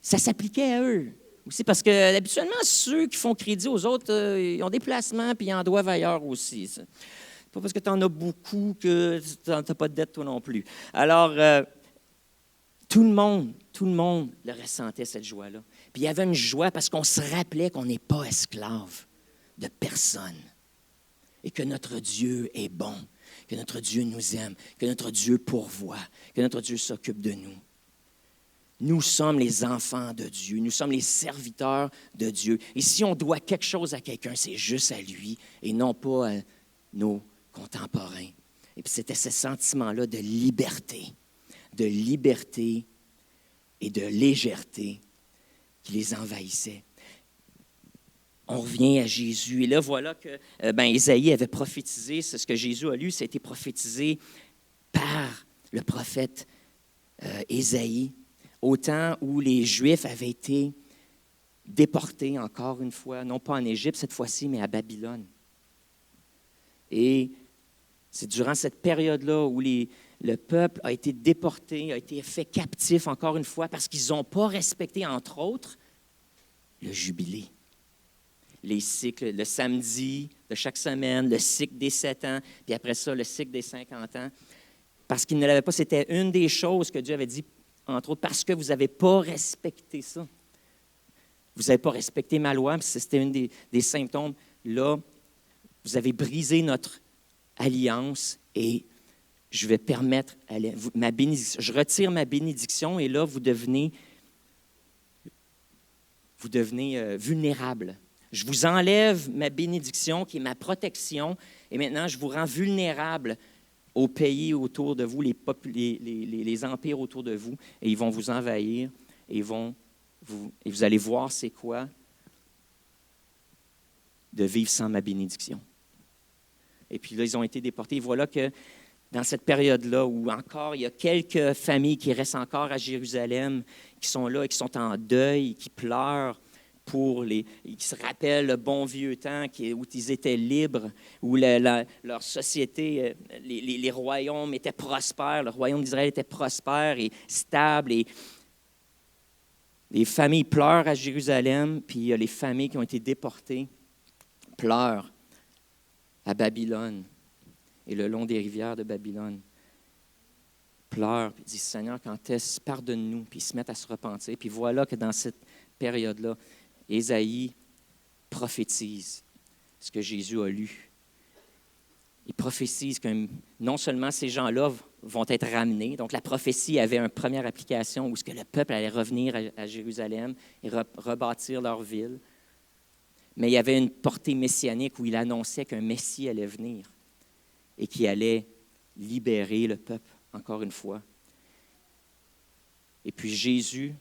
Speaker 1: ça s'appliquait à eux aussi, parce que habituellement, ceux qui font crédit aux autres, ils ont des placements puis ils en doivent ailleurs aussi. C'est pas parce que tu en as beaucoup que tu n'as pas de dette toi non plus. Alors, tout le monde le ressentait, cette joie-là. Puis il y avait une joie parce qu'on se rappelait qu'on n'est pas esclave de personne et que notre Dieu est bon, que notre Dieu nous aime, que notre Dieu pourvoit, que notre Dieu s'occupe de nous. Nous sommes les enfants de Dieu. Nous sommes les serviteurs de Dieu. Et si on doit quelque chose à quelqu'un, c'est juste à lui et non pas à nos contemporains. Et puis c'était ce sentiment-là de liberté et de légèreté qui les envahissait. On revient à Jésus. Et là, voilà que Ésaïe avait prophétisé. C'est ce que Jésus a lu, ça a été prophétisé par le prophète Ésaïe. Au temps où les Juifs avaient été déportés, encore une fois, non pas en Égypte cette fois-ci, mais à Babylone. Et c'est durant cette période-là où le peuple a été déporté, a été fait captif, encore une fois, parce qu'ils n'ont pas respecté, entre autres, le jubilé. Les cycles, le samedi de chaque semaine, le cycle des 7 ans, puis après ça, le cycle des 50 ans. Parce qu'ils ne l'avaient pas, c'était une des choses que Dieu avait dit, entre autres, parce que vous n'avez pas respecté ça. Vous n'avez pas respecté ma loi, puis c'était un des symptômes. Là, vous avez brisé notre alliance et je vais permettre ma bénédiction. Je retire ma bénédiction et là, vous devenez vulnérable. Je vous enlève ma bénédiction, qui est ma protection, et maintenant, je vous rends vulnérable aux pays autour de vous, les empires autour de vous, et ils vont vous envahir, et vous allez voir c'est quoi de vivre sans ma bénédiction. Et puis là, ils ont été déportés. Et voilà que dans cette période-là, où encore il y a quelques familles qui restent encore à Jérusalem, qui sont là et qui sont en deuil, qui pleurent, qui se rappellent le bon vieux temps où ils étaient libres, où leur société, les royaumes étaient prospères, le royaume d'Israël était prospère et stable. Et les familles pleurent à Jérusalem, puis il y a les familles qui ont été déportées, pleurent à Babylone et le long des rivières de Babylone. Pleurent, puis disent, Seigneur, quand est-ce, pardonne-nous, puis ils se mettent à se repentir. Puis voilà que dans cette période-là, Ésaïe prophétise ce que Jésus a lu. Il prophétise que non seulement ces gens-là vont être ramenés, donc la prophétie avait une première application où le peuple allait revenir à Jérusalem et rebâtir leur ville, mais il y avait une portée messianique où il annonçait qu'un Messie allait venir et qui allait libérer le peuple, encore une fois. Et puis Jésus,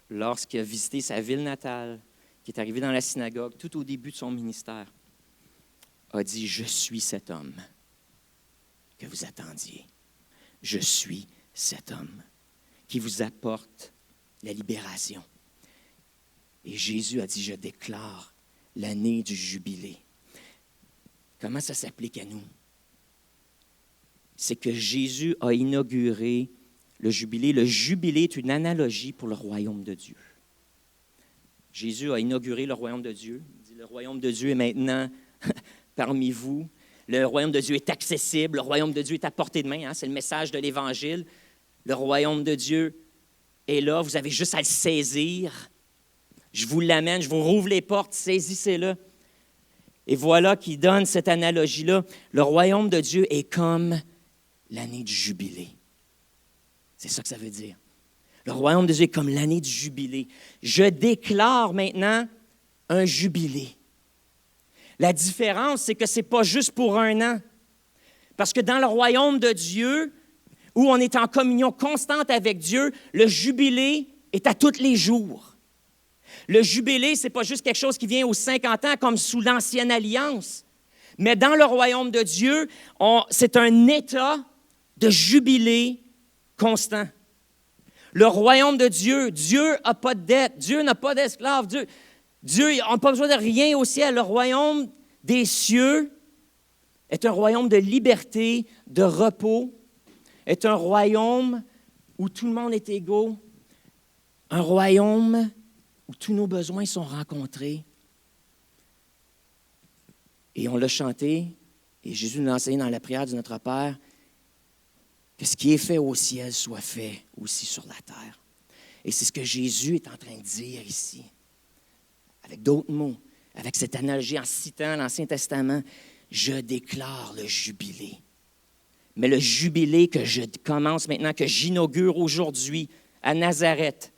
Speaker 1: lorsqu'il a visité sa ville natale, qui est arrivé dans la synagogue, tout au début de son ministère, a dit « Je suis cet homme que vous attendiez. Je suis cet homme qui vous apporte la libération. » Et Jésus a dit « Je déclare l'année du jubilé. » Comment ça s'applique à nous? C'est que Jésus a inauguré le jubilé. Le jubilé est une analogie pour le royaume de Dieu. Jésus a inauguré le royaume de Dieu. Il dit, le royaume de Dieu est maintenant parmi vous. Le royaume de Dieu est accessible. Le royaume de Dieu est à portée de main. Hein? C'est le message de l'Évangile. Le royaume de Dieu est là. Vous avez juste à le saisir. Je vous l'amène, je vous rouvre les portes, saisissez-le. Et voilà qui donne cette analogie-là. Le royaume de Dieu est comme l'année du jubilé. C'est ça que ça veut dire. Le royaume de Dieu est comme l'année du jubilé. Je déclare maintenant un jubilé. La différence, c'est que ce n'est pas juste pour un an. Parce que dans le royaume de Dieu, où on est en communion constante avec Dieu, le jubilé est à tous les jours. Le jubilé, ce n'est pas juste quelque chose qui vient aux 50 ans comme sous l'Ancienne Alliance. Mais dans le royaume de Dieu, c'est un état de jubilé constant. Le royaume de Dieu, Dieu n'a pas de dette, Dieu n'a pas d'esclaves, Dieu n'a pas besoin de rien au ciel. Le royaume des cieux est un royaume de liberté, de repos, est un royaume où tout le monde est égaux, un royaume où tous nos besoins sont rencontrés. Et on l'a chanté, et Jésus nous l'a enseigné dans la prière de notre Père, que ce qui est fait au ciel soit fait aussi sur la terre. Et c'est ce que Jésus est en train de dire ici, avec d'autres mots, avec cette analogie en citant l'Ancien Testament. Je déclare le jubilé. Mais le jubilé que je commence maintenant, que j'inaugure aujourd'hui à Nazareth,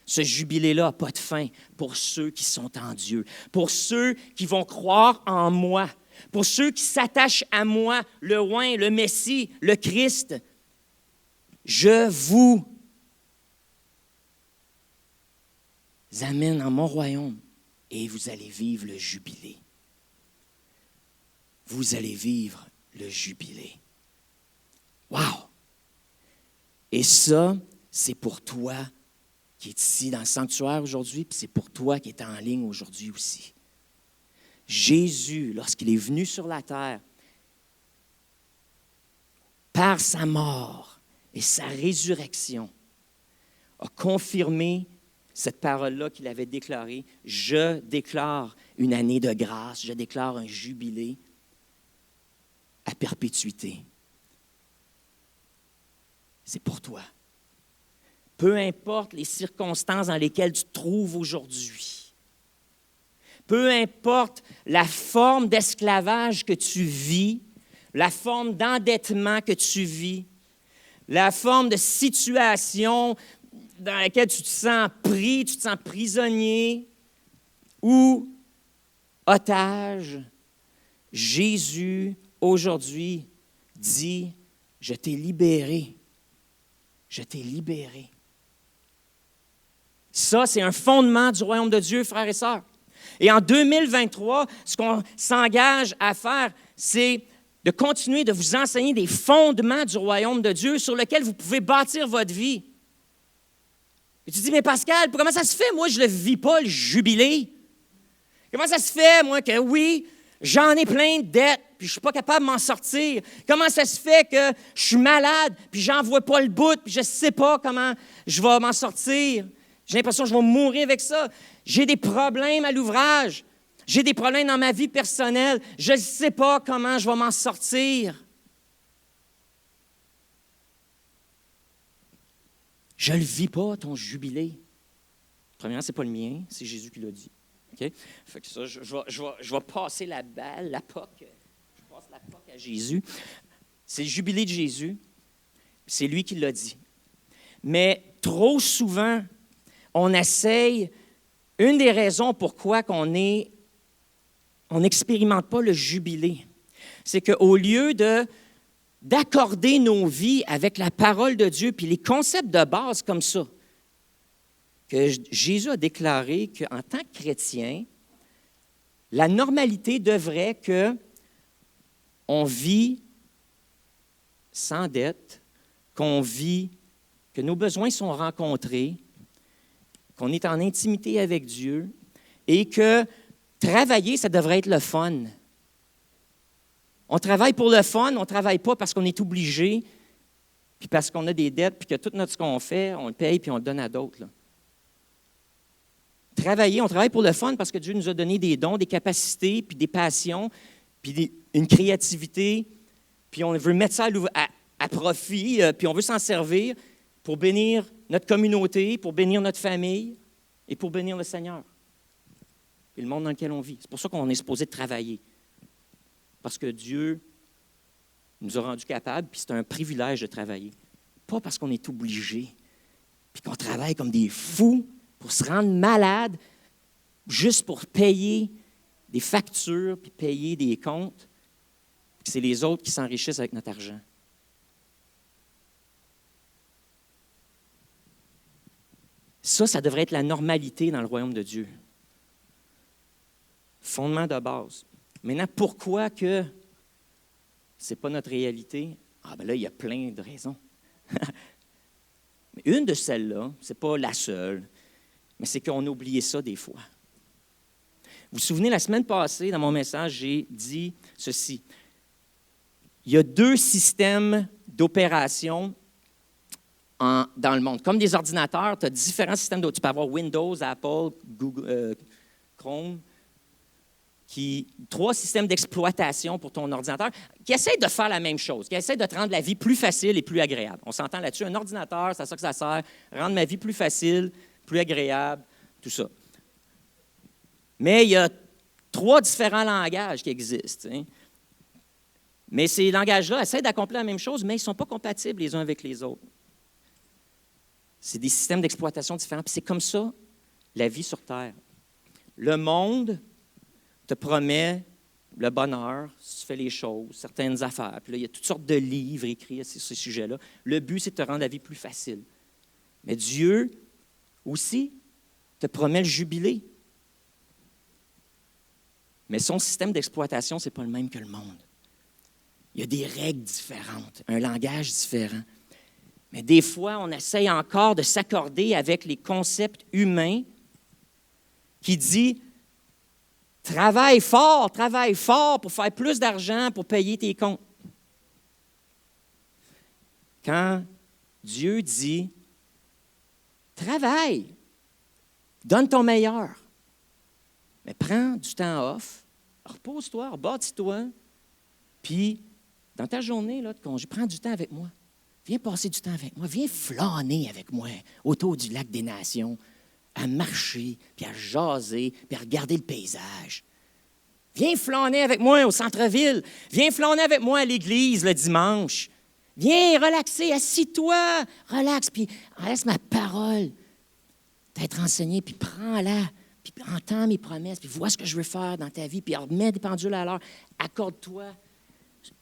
Speaker 1: ce jubilé-là n'a pas de fin pour ceux qui sont en Dieu, pour ceux qui vont croire en moi, pour ceux qui s'attachent à moi, le oint, le Messie, le Christ. Je vous amène dans mon royaume et vous allez vivre le jubilé. Vous allez vivre le jubilé. Wow! Et ça, c'est pour toi qui est ici dans le sanctuaire aujourd'hui, puis c'est pour toi qui est en ligne aujourd'hui aussi. Jésus, lorsqu'il est venu sur la terre, par sa mort et sa résurrection, a confirmé cette parole-là qu'il avait déclarée. Je déclare une année de grâce, je déclare un jubilé à perpétuité. C'est pour toi. Peu importe les circonstances dans lesquelles tu te trouves aujourd'hui, peu importe la forme d'esclavage que tu vis, la forme d'endettement que tu vis, la forme de situation dans laquelle tu te sens pris, tu te sens prisonnier ou otage, Jésus, aujourd'hui, dit, je t'ai libéré. Je t'ai libéré. Ça, c'est un fondement du royaume de Dieu, frères et sœurs. Et en 2023, ce qu'on s'engage à faire, c'est de continuer de vous enseigner des fondements du royaume de Dieu sur lesquels vous pouvez bâtir votre vie. Et tu dis, mais Pascal, comment ça se fait, moi, je ne le vis pas, le jubilé? Comment ça se fait, moi, que oui, j'en ai plein de dettes, puis je ne suis pas capable de m'en sortir? Comment ça se fait que je suis malade, puis j'en vois pas le bout, puis je ne sais pas comment je vais m'en sortir? J'ai l'impression que je vais mourir avec ça. J'ai des problèmes à l'ouvrage. J'ai des problèmes dans ma vie personnelle. Je ne sais pas comment je vais m'en sortir. Je ne le vis pas, ton jubilé. Premièrement, ce n'est pas le mien, c'est Jésus qui l'a dit. Okay? Fait que ça, je vais passer la balle, la POC. Je passe la POC à Jésus. C'est le jubilé de Jésus. C'est lui qui l'a dit. Mais trop souvent, on essaye, une des raisons pourquoi on est on n'expérimente pas le jubilé. C'est qu'au lieu d'accorder nos vies avec la parole de Dieu, puis les concepts de base comme ça, que Jésus a déclaré qu'en tant que chrétien, la normalité devrait qu'on vit sans dette, qu'on vit, que nos besoins sont rencontrés, qu'on est en intimité avec Dieu et que travailler, ça devrait être le fun. On travaille pour le fun, on ne travaille pas parce qu'on est obligé, puis parce qu'on a des dettes, puis que tout ce qu'on fait, on le paye puis on le donne à d'autres. Là. Travailler, on travaille pour le fun parce que Dieu nous a donné des dons, des capacités, puis des passions, puis une créativité, puis on veut mettre ça à profit, puis on veut s'en servir pour bénir notre communauté, pour bénir notre famille et pour bénir le Seigneur et le monde dans lequel on vit. C'est pour ça qu'on est supposé travailler. Parce que Dieu nous a rendus capables, puis c'est un privilège de travailler. Pas parce qu'on est obligé, puis qu'on travaille comme des fous pour se rendre malade, juste pour payer des factures, puis payer des comptes, puis c'est les autres qui s'enrichissent avec notre argent. Ça devrait être la normalité dans le royaume de Dieu. Fondement de base. Maintenant, pourquoi que ce n'est pas notre réalité? Ah, bien là, il y a plein de raisons. Mais une de celles-là, ce n'est pas la seule, mais c'est qu'on a oublié ça des fois. Vous vous souvenez, la semaine passée, dans mon message, j'ai dit ceci. Il y a 2 systèmes d'opération dans le monde. Comme des ordinateurs, tu as différents systèmes. Tu peux avoir Windows, Apple, Google, Chrome, 3 systèmes d'exploitation pour ton ordinateur qui essaient de faire la même chose, qui essaient de te rendre la vie plus facile et plus agréable. On s'entend là-dessus. Un ordinateur, c'est à ça que ça sert, rendre ma vie plus facile, plus agréable, tout ça. Mais il y a 3 différents langages qui existent. Hein. Mais ces langages-là essaient d'accomplir la même chose, mais ils ne sont pas compatibles les uns avec les autres. C'est des systèmes d'exploitation différents. Puis c'est comme ça, la vie sur Terre. Le monde te promet le bonheur si tu fais les choses, certaines affaires. Puis là, il y a toutes sortes de livres écrits sur ces sujets-là. Le but, c'est de te rendre la vie plus facile. Mais Dieu aussi te promet le jubilé. Mais son système d'exploitation, ce n'est pas le même que le monde. Il y a des règles différentes, un langage différent. Mais des fois, on essaye encore de s'accorder avec les concepts humains qui disent « Travaille fort pour faire plus d'argent, pour payer tes comptes. » Quand Dieu dit « Travaille, donne ton meilleur, mais prends du temps off, repose-toi, rebâtis-toi, puis dans ta journée là, de congé, prends du temps avec moi. Viens passer du temps avec moi. Viens flâner avec moi autour du lac des Nations, à marcher, puis à jaser, puis à regarder le paysage. Viens flâner avec moi au centre-ville. Viens flâner avec moi à l'église le dimanche. Viens relaxer, assis-toi, relaxe, puis laisse ma parole t'être enseignée, puis prends-la, puis entends mes promesses, puis vois ce que je veux faire dans ta vie, puis remets des pendules à l'heure. Accorde-toi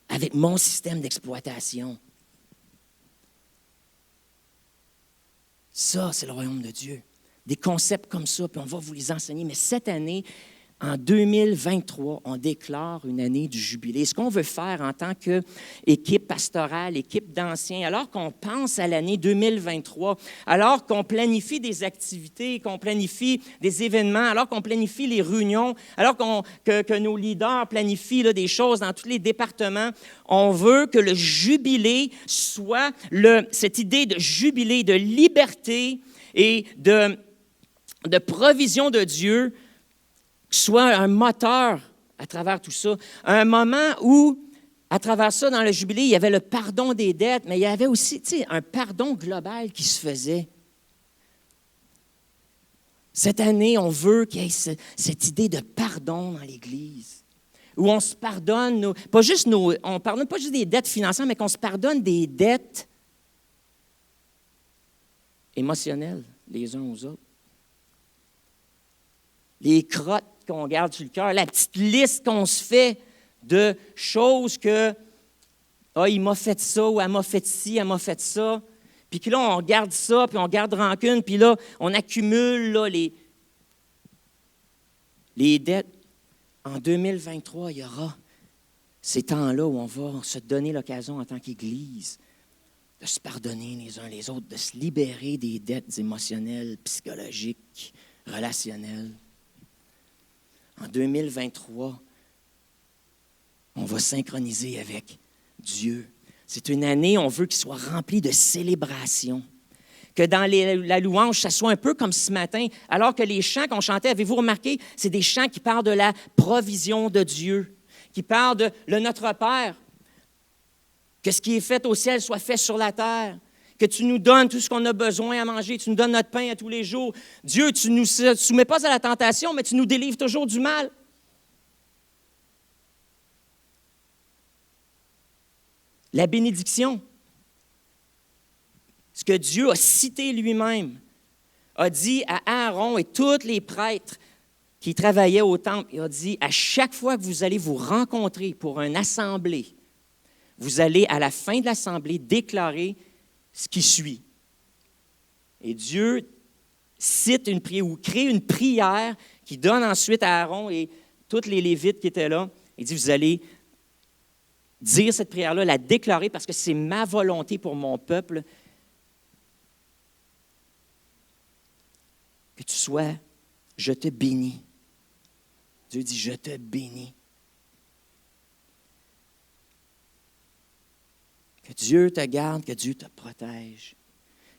Speaker 1: avec mon système d'exploitation. Ça, c'est le royaume de Dieu. Des concepts comme ça, puis on va vous les enseigner. Mais cette année, en 2023, on déclare une année du jubilé. Ce qu'on veut faire en tant qu'équipe pastorale, équipe d'anciens, alors qu'on pense à l'année 2023, alors qu'on planifie des activités, qu'on planifie des événements, alors qu'on planifie les réunions, alors que nos leaders planifient là, des choses dans tous les départements, on veut que le jubilé soit cette idée de jubilé, de liberté et de provision de Dieu, soit un moteur à travers tout ça. Un moment où, à travers ça, dans le jubilé, il y avait le pardon des dettes, mais il y avait aussi un pardon global qui se faisait. Cette année, on veut qu'il y ait cette idée de pardon dans l'Église, où on se pardonne, on ne pardonne pas juste des dettes financières, mais qu'on se pardonne des dettes émotionnelles les uns aux autres. Les crottes qu'on garde sur le cœur, la petite liste qu'on se fait de choses que « Ah, il m'a fait ça » ou « Elle m'a fait ci, elle m'a fait ça ». Puis que là, on garde ça, puis on garde rancune, puis là, on accumule là, les dettes. En 2023, il y aura ces temps-là où on va se donner l'occasion en tant qu'Église de se pardonner les uns les autres, de se libérer des dettes émotionnelles, psychologiques, relationnelles. En 2023, on va synchroniser avec Dieu. C'est une année, on veut qu'il soit rempli de célébrations. Que dans la louange, ça soit un peu comme ce matin, alors que les chants qu'on chantait, avez-vous remarqué, c'est des chants qui parlent de la provision de Dieu, qui parlent de le Notre Père, que ce qui est fait au ciel soit fait sur la terre, que tu nous donnes tout ce qu'on a besoin à manger, tu nous donnes notre pain à tous les jours. Dieu, tu ne nous soumets pas à la tentation, mais tu nous délivres toujours du mal. La bénédiction, ce que Dieu a cité lui-même, a dit à Aaron et tous les prêtres qui travaillaient au temple, il a dit, à chaque fois que vous allez vous rencontrer pour une assemblée, vous allez, à la fin de l'assemblée, déclarer ce qui suit. Et Dieu cite une prière ou crée une prière qui donne ensuite à Aaron et tous les Lévites qui étaient là. Il dit, vous allez dire cette prière-là, la déclarer parce que c'est ma volonté pour mon peuple que tu sois, je te bénis. Dieu dit, je te bénis. Que Dieu te garde, que Dieu te protège,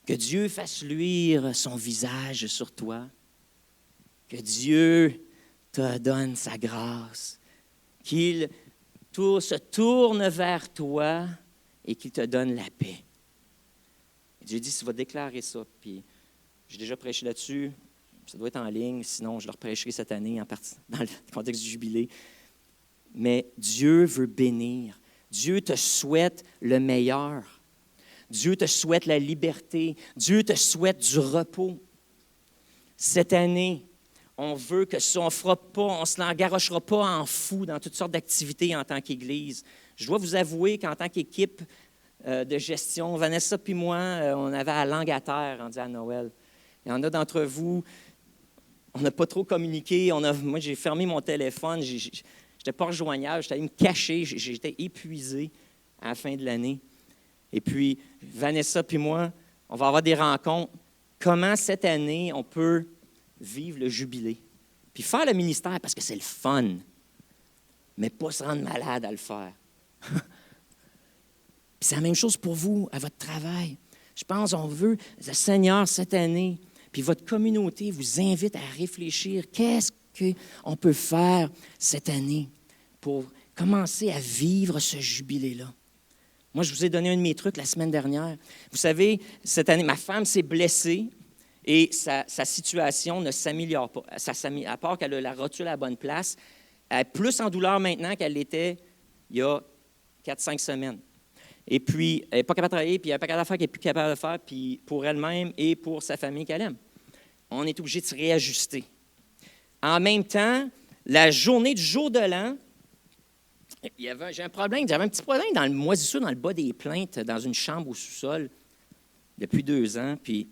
Speaker 1: que Dieu fasse luire son visage sur toi, que Dieu te donne sa grâce, qu'il se tourne vers toi et qu'il te donne la paix. Et Dieu dit, tu vas déclarer ça, puis j'ai déjà prêché là-dessus, ça doit être en ligne, sinon je le reprêcherai cette année dans le contexte du jubilé. Mais Dieu veut bénir. Dieu te souhaite le meilleur. Dieu te souhaite la liberté. Dieu te souhaite du repos. Cette année, on veut que ça, on ne se l'engarochera pas en fou dans toutes sortes d'activités en tant qu'Église. Je dois vous avouer qu'en tant qu'équipe de gestion, Vanessa puis moi, on avait la langue à terre rendu à Noël. Il y en a d'entre vous, on n'a pas trop communiqué. Moi, j'ai fermé mon téléphone. Je n'étais pas rejoignable. J'étais allé me cacher. J'étais épuisé à la fin de l'année. Et puis, Vanessa puis moi, on va avoir des rencontres. Comment cette année, on peut vivre le jubilé? Puis faire le ministère, parce que c'est le fun, mais pas se rendre malade à le faire. Puis c'est la même chose pour vous, à votre travail. Je pense qu'on veut, le Seigneur, cette année, puis votre communauté vous invite à réfléchir. Qu'est-ce qu'on peut faire cette année pour commencer à vivre ce jubilé-là? Moi, je vous ai donné un de mes trucs la semaine dernière. Vous savez, cette année, ma femme s'est blessée et sa situation ne s'améliore pas. À part qu'elle a la rotule à la bonne place, elle est plus en douleur maintenant qu'elle l'était il y a 4-5 semaines. Et puis, elle n'est pas capable de travailler, puis il y a un paquet d'affaires qu'elle n'est plus capable de faire, puis pour elle-même et pour sa famille qu'elle aime. On est obligé de se réajuster. En même temps, la journée du jour de l'an, j'avais un petit problème dans le moisissure, dans le bas des plaintes, dans une chambre au sous-sol, depuis 2 ans, puis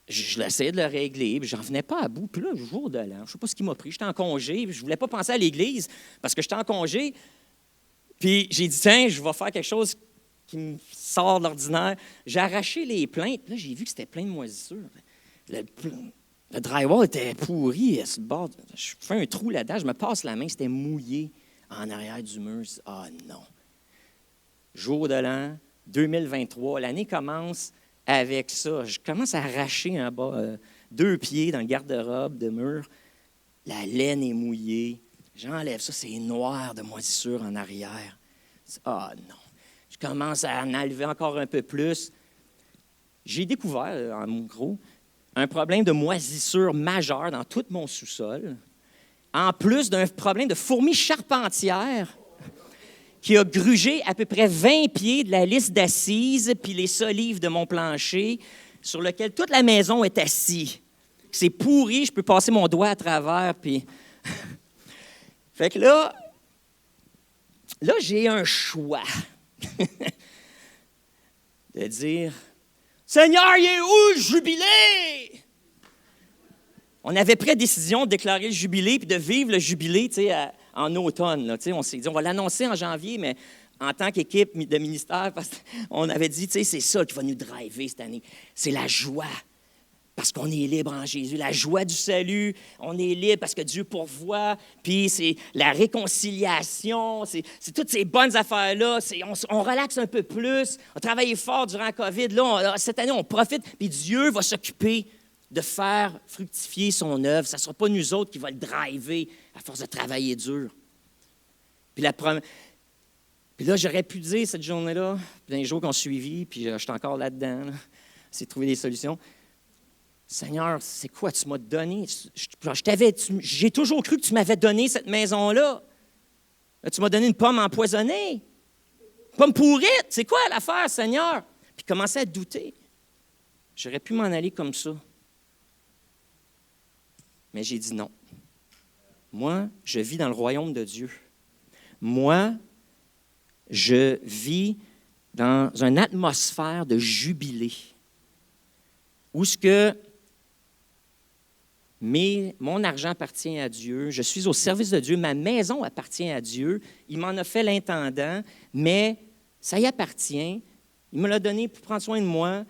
Speaker 1: je l'essayais de le régler, puis j'en venais pas à bout. Puis là, le jour de l'an, je ne sais pas ce qui m'a pris, j'étais en congé, puis je ne voulais pas penser à l'Église, parce que j'étais en congé, puis j'ai dit, tiens, je vais faire quelque chose qui me sort de l'ordinaire. J'ai arraché les plaintes, là, j'ai vu que c'était plein de moisissures. Le drywall était pourri à ce bord. Je fais un trou là-dedans, je me passe la main, c'était mouillé en arrière du mur. Ah non! Jour de l'an, 2023, l'année commence avec ça. Je commence à arracher 2 pieds dans le garde-robe de mur. La laine est mouillée. J'enlève ça, c'est noir de moisissure en arrière. Ah non! Je commence à en enlever encore un peu plus. J'ai découvert, en gros, un problème de moisissure majeur dans tout mon sous-sol, en plus d'un problème de fourmis charpentières qui a grugé à peu près 20 pieds de la liste d'assises puis les solives de mon plancher sur lequel toute la maison est assise. C'est pourri, je peux passer mon doigt à travers, puis Fait que là, j'ai un choix de dire, Seigneur, il est où le jubilé? On avait pris la décision de déclarer le jubilé puis de vivre le jubilé, en automne. Là, on s'est dit, on va l'annoncer en janvier, mais en tant qu'équipe de ministère, parce qu'on avait dit, c'est ça qui va nous driver cette année. C'est la joie, parce qu'on est libre en Jésus. La joie du salut, on est libre parce que Dieu pourvoit, puis c'est la réconciliation, c'est toutes ces bonnes affaires-là. On relaxe un peu plus, on travaille fort durant la COVID. Là, cette année, on profite, puis Dieu va s'occuper de faire fructifier son œuvre. Ça ne sera pas nous autres qui va le driver à force de travailler dur. Puis là, j'aurais pu dire cette journée-là, puis dans les jours qui ont suivi, puis je suis encore là-dedans, c'est de trouver des solutions. Seigneur, c'est quoi tu m'as donné? J'ai toujours cru que tu m'avais donné cette maison-là. Là, tu m'as donné une pomme empoisonnée, une pomme pourrite. C'est quoi l'affaire, Seigneur? Puis commencer à douter. J'aurais pu m'en aller comme ça. Mais j'ai dit non. Moi, je vis dans le royaume de Dieu. Moi, je vis dans une atmosphère de jubilé, où ce que mon argent appartient à Dieu, je suis au service de Dieu, ma maison appartient à Dieu, il m'en a fait l'intendant, mais ça y appartient, il me l'a donné pour prendre soin de moi,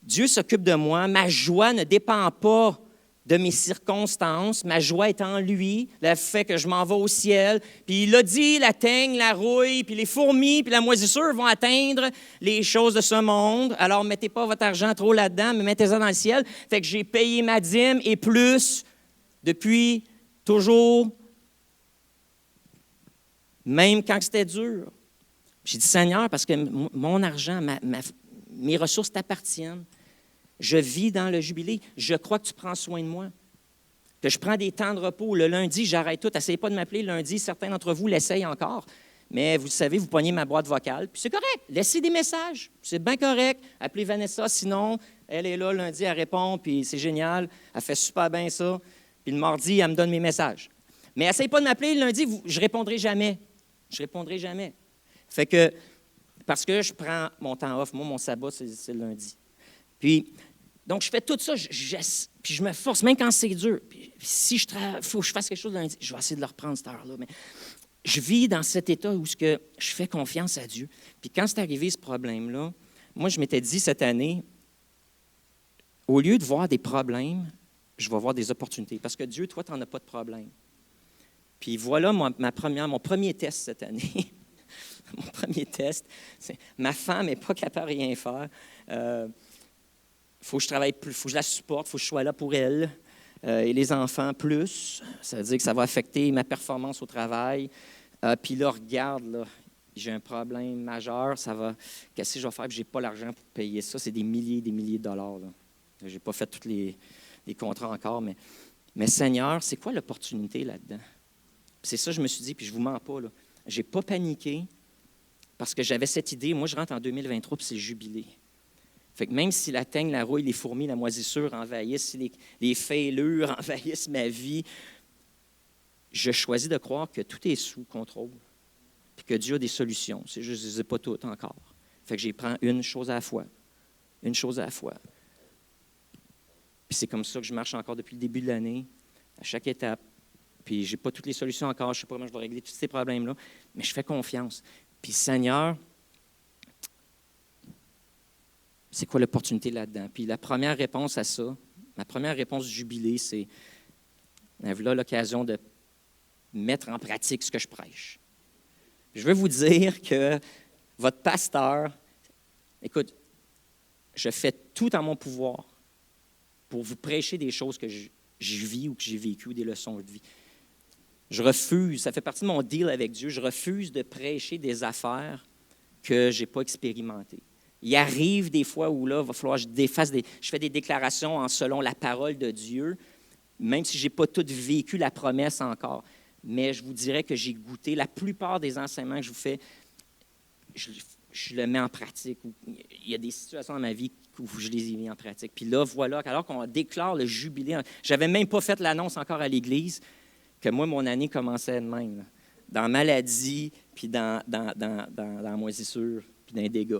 Speaker 1: Dieu s'occupe de moi, ma joie ne dépend pas de mes circonstances, ma joie est en lui, le fait que je m'en vais au ciel. Puis il a dit, la teigne, la rouille, puis les fourmis, puis la moisissure vont atteindre les choses de ce monde. Alors, mettez pas votre argent trop là-dedans, mais mettez-en dans le ciel. Fait que j'ai payé ma dîme et plus depuis toujours, même quand c'était dur. J'ai dit, Seigneur, parce que mon argent, mes ressources t'appartiennent. Je vis dans le jubilé. Je crois que tu prends soin de moi. Que je prends des temps de repos. Le lundi, j'arrête tout. Essayez pas de m'appeler le lundi. Certains d'entre vous l'essayent encore. Mais vous le savez, vous pognez ma boîte vocale. Puis c'est correct. Laissez des messages. C'est bien correct. Appelez Vanessa. Sinon, elle est là lundi, elle répond. Puis c'est génial. Elle fait super bien ça. Puis le mardi, elle me donne mes messages. Mais essayez pas de m'appeler le lundi. Je répondrai jamais. Je répondrai jamais. Fait que, parce que je prends mon temps off. Moi, mon sabbat, c'est le lundi. Puis, donc, je fais tout ça, puis je me force, même quand c'est dur. Puis si il faut que je fasse quelque chose lundi, je vais essayer de le reprendre cette heure-là. Mais je vis dans cet état où je fais confiance à Dieu. Puis quand c'est arrivé ce problème-là, moi, je m'étais dit cette année, au lieu de voir des problèmes, je vais voir des opportunités. Parce que Dieu, toi, tu n'en as pas de problème. Puis voilà mon premier test cette année. Mon premier test, c'est ma femme n'est pas capable de rien faire. Il faut que je travaille plus, il faut que je la supporte, il faut que je sois là pour elle. Et les enfants, plus. Ça veut dire que ça va affecter ma performance au travail. Puis là, regarde, là, j'ai un problème majeur. Qu'est-ce que je vais faire? Je n'ai pas l'argent pour payer ça. C'est des milliers de dollars. Je n'ai pas fait tous les contrats encore. Mais Seigneur, c'est quoi l'opportunité là-dedans? Puis c'est ça que je me suis dit, puis je ne vous mens pas. Je n'ai pas paniqué parce que j'avais cette idée. Moi, je rentre en 2023, puis c'est jubilé. Fait que même si la teigne, la rouille, les fourmis, la moisissure envahissent, si les fêlures envahissent ma vie, je choisis de croire que tout est sous contrôle et que Dieu a des solutions. C'est juste que je ne les ai pas toutes encore. Fait que j'y prends une chose à la fois. Une chose à la fois. Puis c'est comme ça que je marche encore depuis le début de l'année, à chaque étape. Puis je n'ai pas toutes les solutions encore. Je ne sais pas comment je vais régler tous ces problèmes-là, mais je fais confiance. Puis Seigneur, c'est quoi l'opportunité là-dedans? Puis la première réponse à ça, ma première réponse du jubilé, c'est voilà l'occasion de mettre en pratique ce que je prêche. Je veux vous dire que votre pasteur, écoute, je fais tout en mon pouvoir pour vous prêcher des choses que je vis ou que j'ai vécues, des leçons de vie. Je refuse, ça fait partie de mon deal avec Dieu, je refuse de prêcher des affaires que je n'ai pas expérimentées. Il arrive des fois où là, il va falloir que je fais des déclarations selon la parole de Dieu, même si je n'ai pas tout vécu la promesse encore. Mais je vous dirais que j'ai goûté. La plupart des enseignements que je vous fais, je le mets en pratique. Il y a des situations dans ma vie où je les ai mis en pratique. Puis là, voilà, alors qu'on déclare le jubilé, je n'avais même pas fait l'annonce encore à l'Église, que moi, mon année commençait de même, là, dans la maladie, puis dans la moisissure, puis dans les dégâts.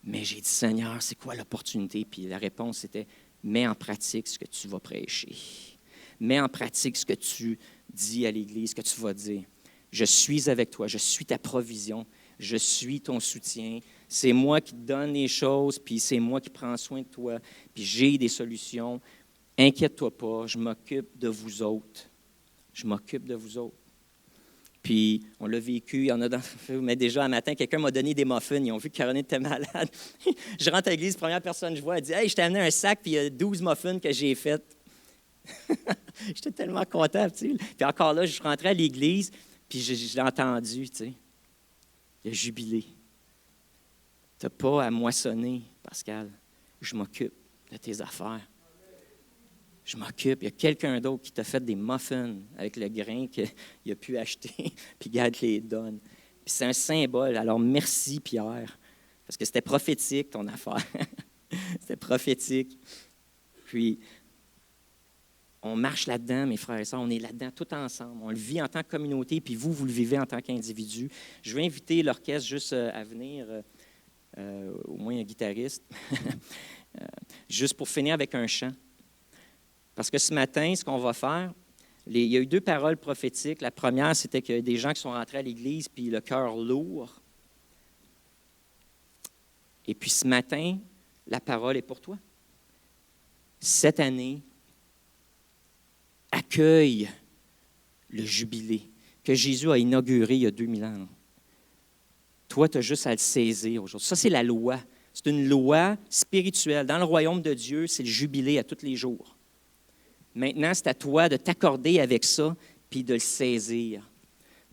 Speaker 1: Mais j'ai dit, Seigneur, c'est quoi l'opportunité? Puis la réponse était, mets en pratique ce que tu vas prêcher. Mets en pratique ce que tu dis à l'Église, ce que tu vas dire. Je suis avec toi, je suis ta provision, je suis ton soutien. C'est moi qui te donne les choses, puis c'est moi qui prends soin de toi, puis j'ai des solutions. Inquiète-toi pas, je m'occupe de vous autres. Je m'occupe de vous autres. Puis, on l'a vécu, il y en a mais déjà un matin, quelqu'un m'a donné des muffins, ils ont vu que Caroline était malade. Je rentre à l'église, première personne que je vois, elle dit « Hey, je t'ai amené un sac, puis il y a 12 muffins que j'ai faits. » J'étais tellement content, tu sais. Puis encore là, je suis rentré à l'église, puis je l'ai entendu, tu sais. Il a jubilé. Tu n'as pas à moissonner, Pascal. Je m'occupe de tes affaires. Je m'occupe. Il y a quelqu'un d'autre qui t'a fait des muffins avec le grain qu'il a pu acheter, puis garde les donne. Puis c'est un symbole. Alors, merci, Pierre, parce que c'était prophétique, ton affaire. C'était prophétique. Puis, on marche là-dedans, mes frères et sœurs. On est là-dedans tout ensemble. On le vit en tant que communauté, puis vous le vivez en tant qu'individu. Je vais inviter l'orchestre juste à venir, au moins un guitariste, juste pour finir avec un chant. Parce que ce matin, ce qu'on va faire, il y a eu 2 paroles prophétiques. La première, c'était qu'il y a des gens qui sont rentrés à l'Église, puis le cœur lourd. Et puis ce matin, la parole est pour toi. Cette année, accueille le jubilé que Jésus a inauguré il y a 2000 ans. Toi, tu as juste à le saisir aujourd'hui. Ça, c'est la loi. C'est une loi spirituelle. Dans le royaume de Dieu, c'est le jubilé à tous les jours. Maintenant, c'est à toi de t'accorder avec ça puis de le saisir.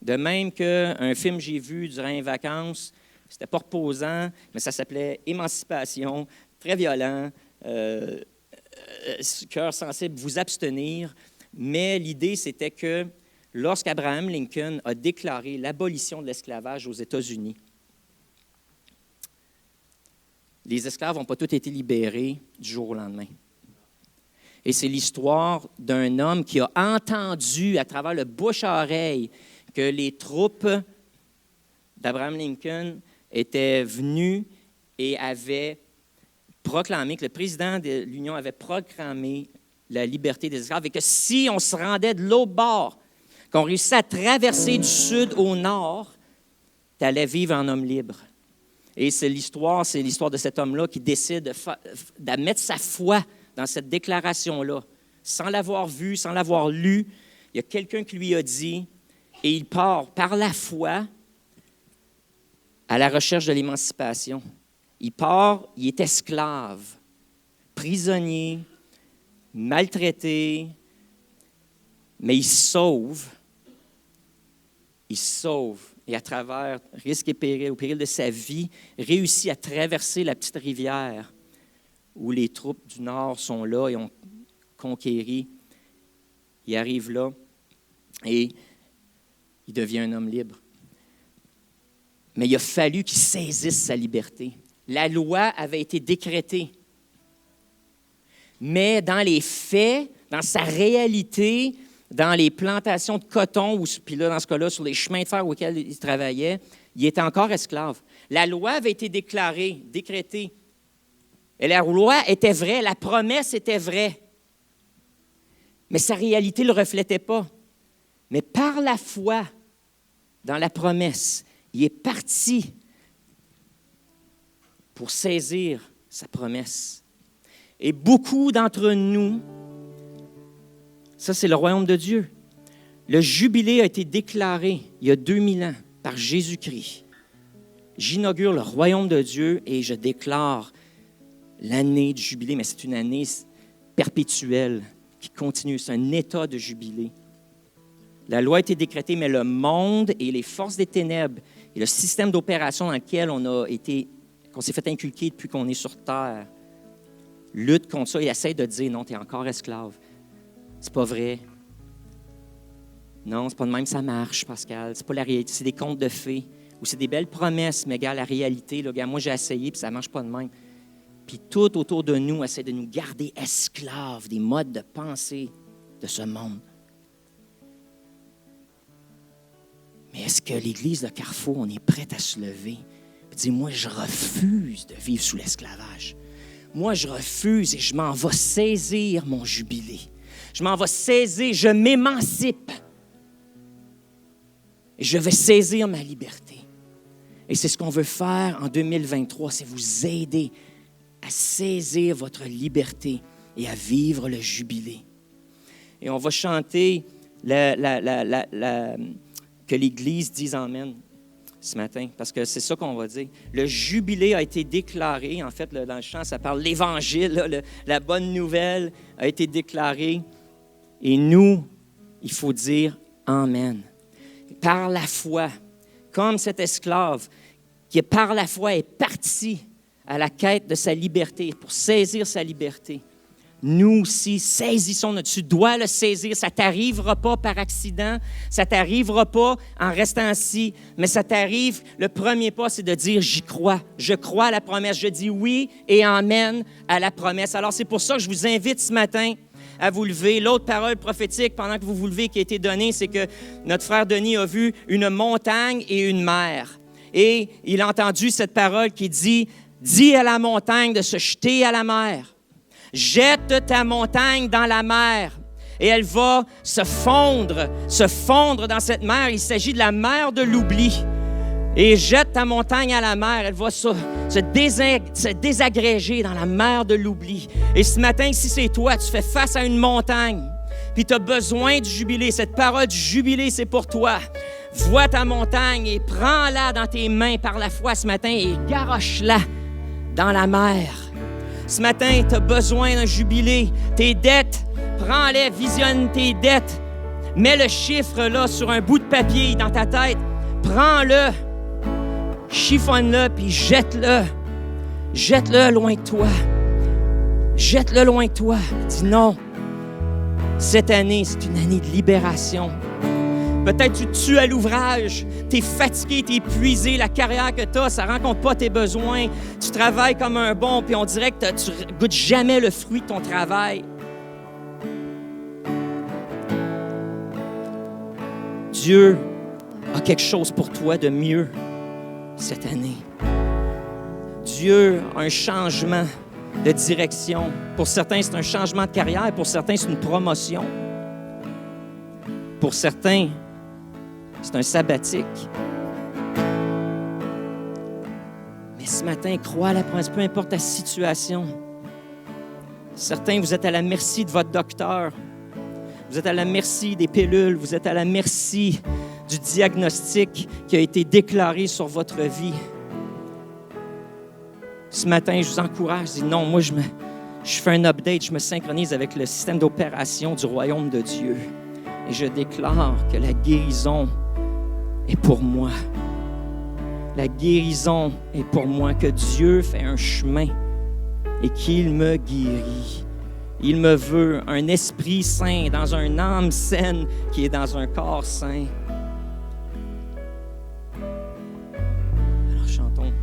Speaker 1: De même qu'un film que j'ai vu durant les vacances, c'était pas reposant, mais ça s'appelait Émancipation, très violent, cœur sensible, vous abstenir. Mais l'idée, c'était que lorsqu'Abraham Lincoln a déclaré l'abolition de l'esclavage aux États-Unis, les esclaves n'ont pas tous été libérés du jour au lendemain. Et c'est l'histoire d'un homme qui a entendu à travers le bouche-à-oreille que les troupes d'Abraham Lincoln étaient venues et avaient proclamé, que le président de l'Union avait proclamé la liberté des esclaves et que si on se rendait de l'autre bord, qu'on réussissait à traverser du sud au nord, tu allais vivre en homme libre. Et c'est l'histoire de cet homme-là qui décide de mettre sa foi dans cette déclaration-là, sans l'avoir vue, sans l'avoir lue. Il y a quelqu'un qui lui a dit, et il part par la foi à la recherche de l'émancipation. Il part, il est esclave, prisonnier, maltraité, mais il se sauve. Il se sauve. Et à travers risque et péril, au péril de sa vie, réussit à traverser la petite rivière où les troupes du Nord sont là et ont conquéri. Il arrive là et il devient un homme libre. Mais il a fallu qu'il saisisse sa liberté. La loi avait été décrétée. Mais dans les faits, dans sa réalité, dans les plantations de coton, puis là, dans ce cas-là, sur les chemins de fer auxquels il travaillait, il était encore esclave. La loi avait été décrétée. Et la loi était vraie, la promesse était vraie. Mais sa réalité ne le reflétait pas. Mais par la foi dans la promesse, il est parti pour saisir sa promesse. Et beaucoup d'entre nous, ça c'est le royaume de Dieu. Le jubilé a été déclaré il y a 2000 ans par Jésus-Christ. J'inaugure le royaume de Dieu et je déclare l'année du jubilé, mais c'est une année perpétuelle qui continue. C'est un état de jubilé. La loi a été décrétée, mais le monde et les forces des ténèbres et le système d'opération dans lequel qu'on s'est fait inculquer depuis qu'on est sur terre, lutte contre ça et essaie de dire non, tu es encore esclave. C'est pas vrai. Non, c'est pas de même ça marche, Pascal. C'est pas la réalité, c'est des contes de fées ou c'est des belles promesses, mais regarde la réalité. Là, regarde, moi, j'ai essayé puis ça marche pas de même. Puis tout autour de nous essaie de nous garder esclaves des modes de pensée de ce monde. Mais est-ce que l'Église de Carrefour, on est prête à se lever et dire, moi, je refuse de vivre sous l'esclavage. Moi, je refuse et je m'en vais saisir mon jubilé. Je m'en vais saisir, je m'émancipe. Et je vais saisir ma liberté. Et c'est ce qu'on veut faire en 2023, c'est vous aider à saisir votre liberté et à vivre le jubilé. Et on va chanter que l'Église dise Amen ce matin, parce que c'est ça qu'on va dire. Le jubilé a été déclaré, en fait, dans le chant, ça parle de l'Évangile, la bonne nouvelle a été déclarée. Et nous, il faut dire Amen. Par la foi, comme cet esclave qui, par la foi, est parti à la quête de sa liberté, pour saisir sa liberté. Nous aussi, saisissons. Tu dois le saisir. Ça ne t'arrivera pas par accident. Ça ne t'arrivera pas en restant assis. Mais ça t'arrive, le premier pas, c'est de dire « J'y crois. Je crois à la promesse. Je dis oui et amen à la promesse. » Alors, c'est pour ça que je vous invite ce matin à vous lever. L'autre parole prophétique, pendant que vous vous levez, qui a été donnée, c'est que notre frère Denis a vu une montagne et une mer. Et il a entendu cette parole qui dit « Dis à la montagne de se jeter à la mer. Jette ta montagne dans la mer. » Et elle va se fondre dans cette mer. Il s'agit de la mer de l'oubli. Et jette ta montagne à la mer. Elle va se désagréger dans la mer de l'oubli. Et ce matin, si c'est toi, tu fais face à une montagne, puis tu as besoin du jubilé. Cette parole du jubilé, c'est pour toi. Vois ta montagne et prends-la dans tes mains par la foi ce matin et garoche-la dans la mer. Ce matin, tu as besoin d'un jubilé. Tes dettes, prends-les, visionne tes dettes. Mets le chiffre là sur un bout de papier dans ta tête. Prends-le, chiffonne-le, puis jette-le. Jette-le loin de toi. Jette-le loin de toi. Dis non. Cette année, c'est une année de libération. Peut-être tu te tues à l'ouvrage, tu es fatigué, tu es épuisé, la carrière que tu as, ça ne rencontre pas tes besoins. Tu travailles comme un bon, puis on dirait que tu ne goûtes jamais le fruit de ton travail. Dieu a quelque chose pour toi de mieux cette année. Dieu a un changement de direction. Pour certains, c'est un changement de carrière. Pour certains, c'est une promotion. Pour certains, c'est un sabbatique. Mais ce matin, crois à la promesse, peu importe ta situation. Certains, vous êtes à la merci de votre docteur. Vous êtes à la merci des pilules. Vous êtes à la merci du diagnostic qui a été déclaré sur votre vie. Ce matin, je vous encourage, je dis non, moi, je fais un update, je me synchronise avec le système d'opération du royaume de Dieu. Et je déclare que la guérison est pour moi. La guérison est pour moi, que Dieu fait un chemin et qu'il me guérit. Il me veut un esprit sain dans une âme saine qui est dans un corps sain. Alors chantons.